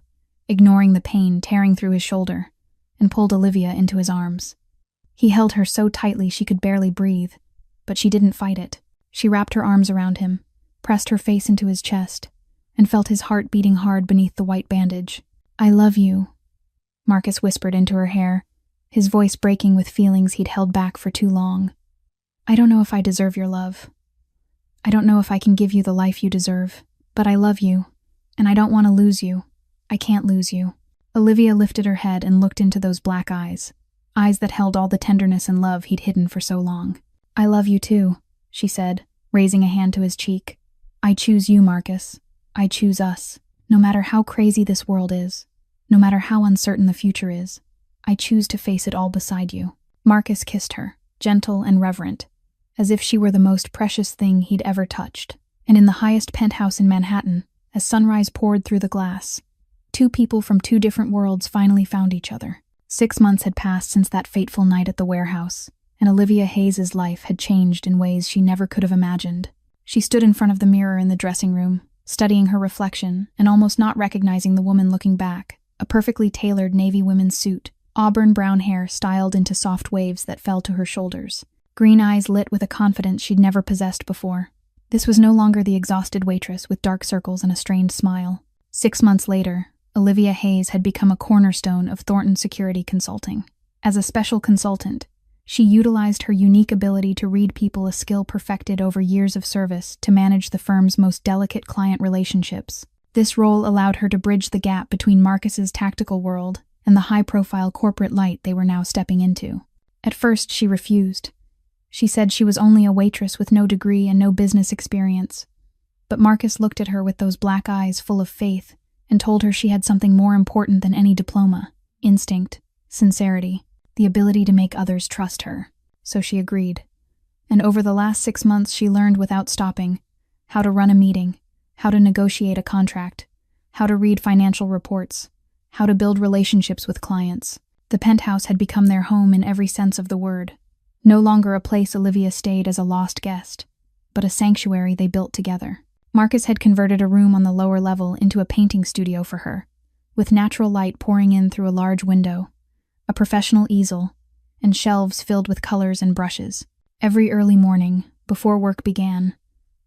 ignoring the pain tearing through his shoulder, and pulled Olivia into his arms. He held her so tightly she could barely breathe, but she didn't fight it. She wrapped her arms around him, pressed her face into his chest, and felt his heart beating hard beneath the white bandage. "I love you," Marcus whispered into her hair, his voice breaking with feelings he'd held back for too long. "I don't know if I deserve your love. I don't know if I can give you the life you deserve, but I love you, and I don't want to lose you. I can't lose you." Olivia lifted her head and looked into those black eyes that held all the tenderness and love he'd hidden for so long. "I love you too," she said, raising a hand to his cheek. "I choose you, Marcus. I choose us. No matter how crazy this world is, no matter how uncertain the future is, I choose to face it all beside you." Marcus kissed her, gentle and reverent, as if she were the most precious thing he'd ever touched. And in the highest penthouse in Manhattan, as sunrise poured through the glass, two people from two different worlds finally found each other. 6 months had passed since that fateful night at the warehouse, and Olivia Hayes's life had changed in ways she never could have imagined. She stood in front of the mirror in the dressing room, studying her reflection and almost not recognizing the woman looking back, a perfectly tailored navy women's suit, auburn brown hair styled into soft waves that fell to her shoulders, green eyes lit with a confidence she'd never possessed before. This was no longer the exhausted waitress with dark circles and a strained smile. 6 months later, Olivia Hayes had become a cornerstone of Thornton Security Consulting. As a special consultant, she utilized her unique ability to read people, a skill perfected over years of service, to manage the firm's most delicate client relationships. This role allowed her to bridge the gap between Marcus's tactical world and the high-profile corporate light they were now stepping into. At first, she refused. She said she was only a waitress with no degree and no business experience. But Marcus looked at her with those black eyes full of faith and told her she had something more important than any diploma: instinct, sincerity, the ability to make others trust her. so she agreed. And over the last 6 months she learned without stopping how to run a meeting, how to negotiate a contract, how to read financial reports, how to build relationships with clients. The penthouse had become their home in every sense of the word. No longer a place Olivia stayed as a lost guest, but a sanctuary they built together. Marcus had converted a room on the lower level into a painting studio for her, with natural light pouring in through a large window, a professional easel, and shelves filled with colors and brushes. Every early morning, before work began,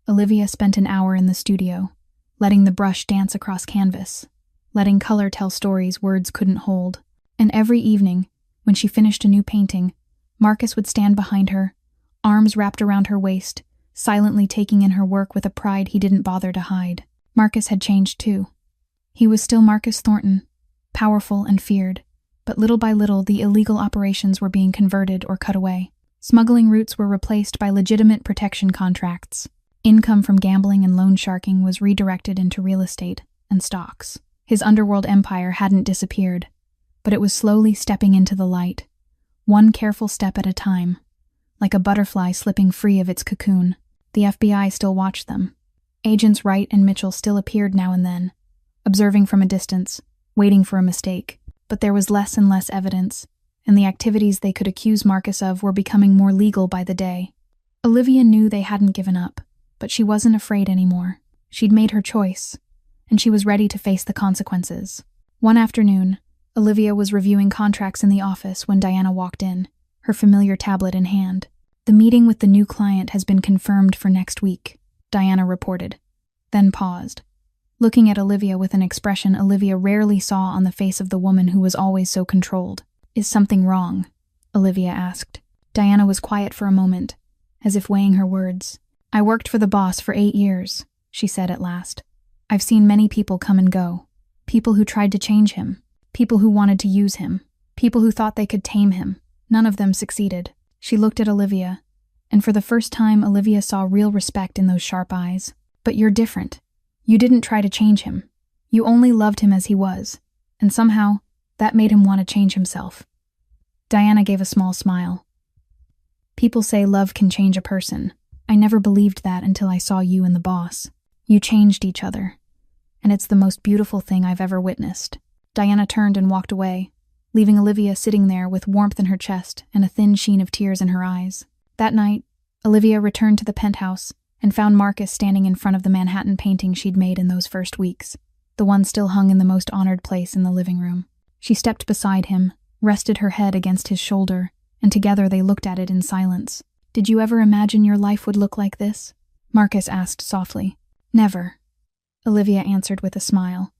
Olivia spent an hour in the studio, letting the brush dance across canvas, letting color tell stories words couldn't hold. And every evening, when she finished a new painting, Marcus would stand behind her, arms wrapped around her waist, silently taking in her work with a pride he didn't bother to hide. Marcus had changed too. He was still Marcus Thornton, powerful and feared, but little by little the illegal operations were being converted or cut away. Smuggling routes were replaced by legitimate protection contracts. Income from gambling and loan sharking was redirected into real estate and stocks. His underworld empire hadn't disappeared, but it was slowly stepping into the light, one careful step at a time, like a butterfly slipping free of its cocoon. The FBI still watched them. Agents Wright and Mitchell still appeared now and then, observing from a distance, waiting for a mistake. But there was less and less evidence, and the activities they could accuse Marcus of were becoming more legal by the day. Olivia knew they hadn't given up, but she wasn't afraid anymore. She'd made her choice, and she was ready to face the consequences. One afternoon, Olivia was reviewing contracts in the office when Diana walked in, her familiar tablet in hand. "The meeting with the new client has been confirmed for next week," Diana reported, then paused, looking at Olivia with an expression Olivia rarely saw on the face of the woman who was always so controlled. "Is something wrong?" Olivia asked. Diana was quiet for a moment, as if weighing her words. "I worked for the boss for 8 years, she said at last. "I've seen many people come and go. People who tried to change him. People who wanted to use him. People who thought they could tame him. None of them succeeded." She looked at Olivia, and for the first time Olivia saw real respect in those sharp eyes. "But you're different. You didn't try to change him. You only loved him as he was, and somehow that made him want to change himself." Diana gave a small smile. "People say love can change a person. I never believed that until I saw you and the boss. You changed each other, and it's the most beautiful thing I've ever witnessed." Diana turned and walked away, leaving Olivia sitting there with warmth in her chest and a thin sheen of tears in her eyes. That night, Olivia returned to the penthouse and found Marcus standing in front of the Manhattan painting she'd made in those first weeks, the one still hung in the most honored place in the living room. She stepped beside him, rested her head against his shoulder, and together they looked at it in silence. "Did you ever imagine your life would look like this?" Marcus asked softly. "Never," Olivia answered with a smile.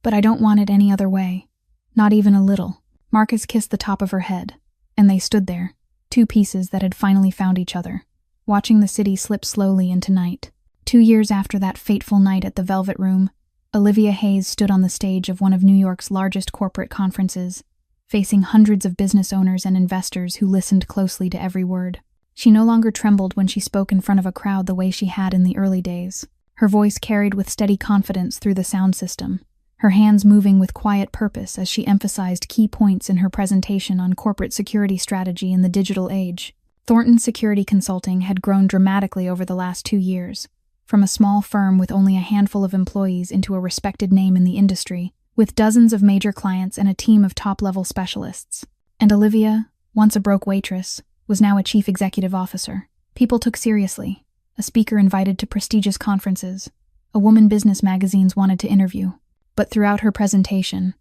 "But I don't want it any other way. Not even a little." Marcus kissed the top of her head, and they stood there, two pieces that had finally found each other, watching the city slip slowly into night. 2 years after that fateful night at the Velvet Room, Olivia Hayes stood on the stage of one of New York's largest corporate conferences, facing hundreds of business owners and investors who listened closely to every word. She no longer trembled when she spoke in front of a crowd the way she had in the early days. Her voice carried with steady confidence through the sound system, her hands moving with quiet purpose as she emphasized key points in her presentation on corporate security strategy in the digital age. Thornton Security Consulting had grown dramatically over the last 2 years, from a small firm with only a handful of employees into a respected name in the industry, with dozens of major clients and a team of top-level specialists. And Olivia, once a broke waitress, was now a chief executive officer. People took seriously, a speaker invited to prestigious conferences, a woman business magazines wanted to interview. But throughout her presentation,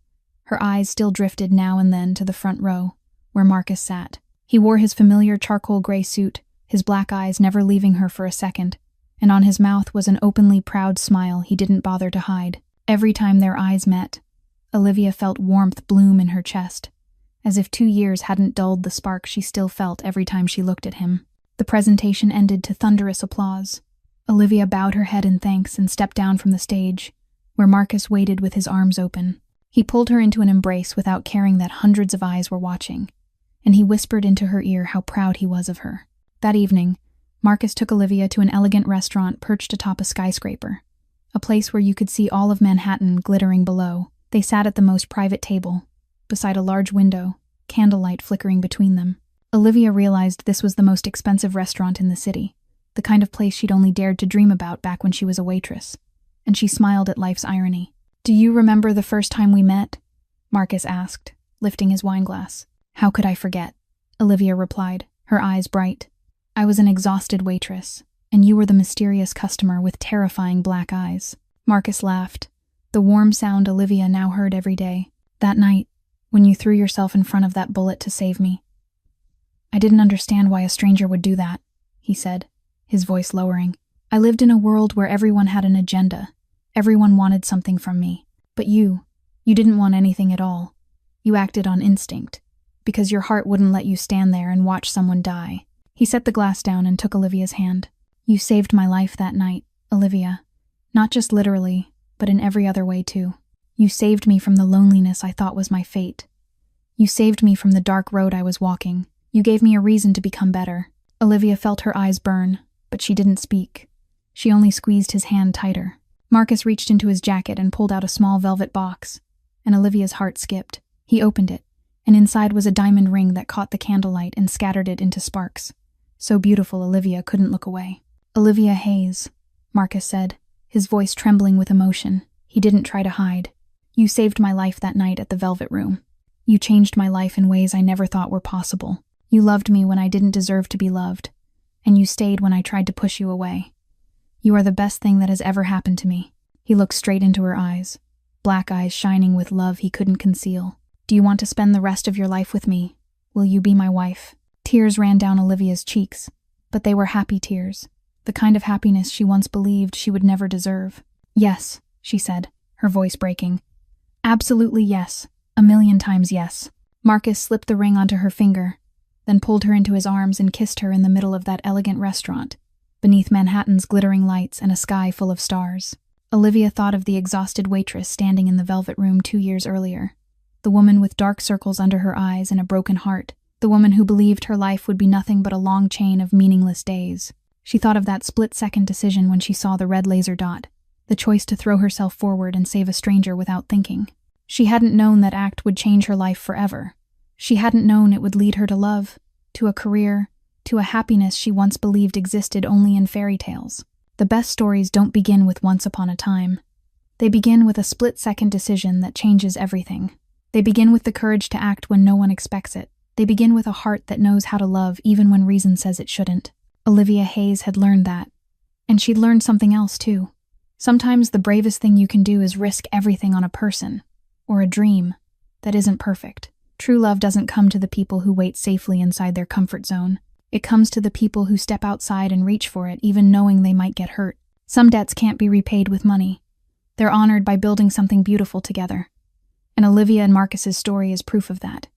her eyes still drifted now and then to the front row, where Marcus sat. He wore his familiar charcoal gray suit, his black eyes never leaving her for a second, and on his mouth was an openly proud smile he didn't bother to hide. Every time their eyes met, Olivia felt warmth bloom in her chest, as if 2 years hadn't dulled the spark she still felt every time she looked at him. The presentation ended to thunderous applause. Olivia bowed her head in thanks and stepped down from the stage, where Marcus waited with his arms open. He pulled her into an embrace without caring that hundreds of eyes were watching, and he whispered into her ear how proud he was of her. That evening, Marcus took Olivia to an elegant restaurant perched atop a skyscraper, a place where you could see all of Manhattan glittering below. They sat at the most private table, beside a large window, candlelight flickering between them. Olivia realized this was the most expensive restaurant in the city, the kind of place she'd only dared to dream about back when she was a waitress. And she smiled at life's irony. "Do you remember the first time we met?" Marcus asked, lifting his wineglass. "How could I forget?" Olivia replied, her eyes bright. "I was an exhausted waitress, and you were the mysterious customer with terrifying black eyes." Marcus laughed, the warm sound Olivia now heard every day. "That night, when you threw yourself in front of that bullet to save me. I didn't understand why a stranger would do that," he said, his voice lowering. "I lived in a world where everyone had an agenda. Everyone wanted something from me. But you didn't want anything at all. You acted on instinct, because your heart wouldn't let you stand there and watch someone die." He set the glass down and took Olivia's hand. "You saved my life that night, Olivia. Not just literally, but in every other way too. You saved me from the loneliness I thought was my fate. You saved me from the dark road I was walking. You gave me a reason to become better." Olivia felt her eyes burn, but she didn't speak. She only squeezed his hand tighter. Marcus reached into his jacket and pulled out a small velvet box, and Olivia's heart skipped. He opened it, and inside was a diamond ring that caught the candlelight and scattered it into sparks. So beautiful Olivia couldn't look away. "Olivia Hayes," Marcus said, his voice trembling with emotion. He didn't try to hide. "You saved my life that night at the Velvet Room. You changed my life in ways I never thought were possible. You loved me when I didn't deserve to be loved, and you stayed when I tried to push you away. You are the best thing that has ever happened to me." He looked straight into her eyes, black eyes shining with love he couldn't conceal. "Do you want to spend the rest of your life with me? Will you be my wife?" Tears ran down Olivia's cheeks, but they were happy tears, the kind of happiness she once believed she would never deserve. "Yes," she said, her voice breaking. "Absolutely yes. 1,000,000 times yes." Marcus slipped the ring onto her finger, then pulled her into his arms and kissed her in the middle of that elegant restaurant, beneath Manhattan's glittering lights and a sky full of stars. Olivia thought of the exhausted waitress standing in the Velvet Room 2 years earlier, the woman with dark circles under her eyes and a broken heart, the woman who believed her life would be nothing but a long chain of meaningless days. She thought of that split-second decision when she saw the red laser dot, the choice to throw herself forward and save a stranger without thinking. She hadn't known that act would change her life forever. She hadn't known it would lead her to love, to a career, to a happiness she once believed existed only in fairy tales. The best stories don't begin with once upon a time. They begin with a split-second decision that changes everything. They begin with the courage to act when no one expects it. They begin with a heart that knows how to love even when reason says it shouldn't. Olivia Hayes had learned that. And she'd learned something else too. Sometimes the bravest thing you can do is risk everything on a person, or a dream, that isn't perfect. True love doesn't come to the people who wait safely inside their comfort zone. It comes to the people who step outside and reach for it even knowing they might get hurt. Some debts can't be repaid with money. They're honored by building something beautiful together. And Olivia and Marcus's story is proof of that.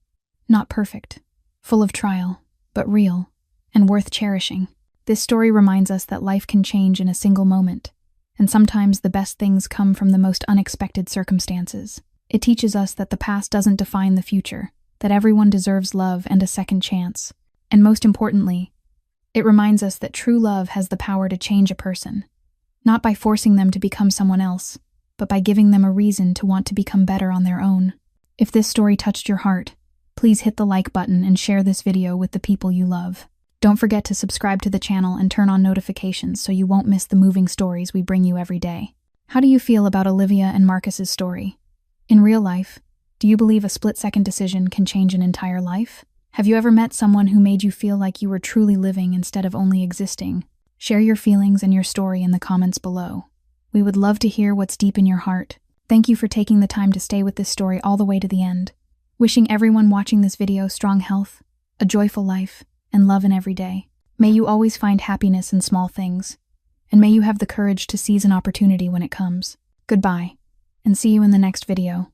Not perfect, full of trial, but real, and worth cherishing. This story reminds us that life can change in a single moment, and sometimes the best things come from the most unexpected circumstances. It teaches us that the past doesn't define the future, that everyone deserves love and a second chance. And most importantly, it reminds us that true love has the power to change a person, not by forcing them to become someone else, but by giving them a reason to want to become better on their own. If this story touched your heart, please hit the like button and share this video with the people you love. Don't forget to subscribe to the channel and turn on notifications so you won't miss the moving stories we bring you every day. How do you feel about Olivia and Marcus's story? In real life, do you believe a split-second decision can change an entire life? Have you ever met someone who made you feel like you were truly living instead of only existing? Share your feelings and your story in the comments below. We would love to hear what's deep in your heart. Thank you for taking the time to stay with this story all the way to the end. Wishing everyone watching this video strong health, a joyful life, and love in every day. May you always find happiness in small things, and may you have the courage to seize an opportunity when it comes. Goodbye, and see you in the next video.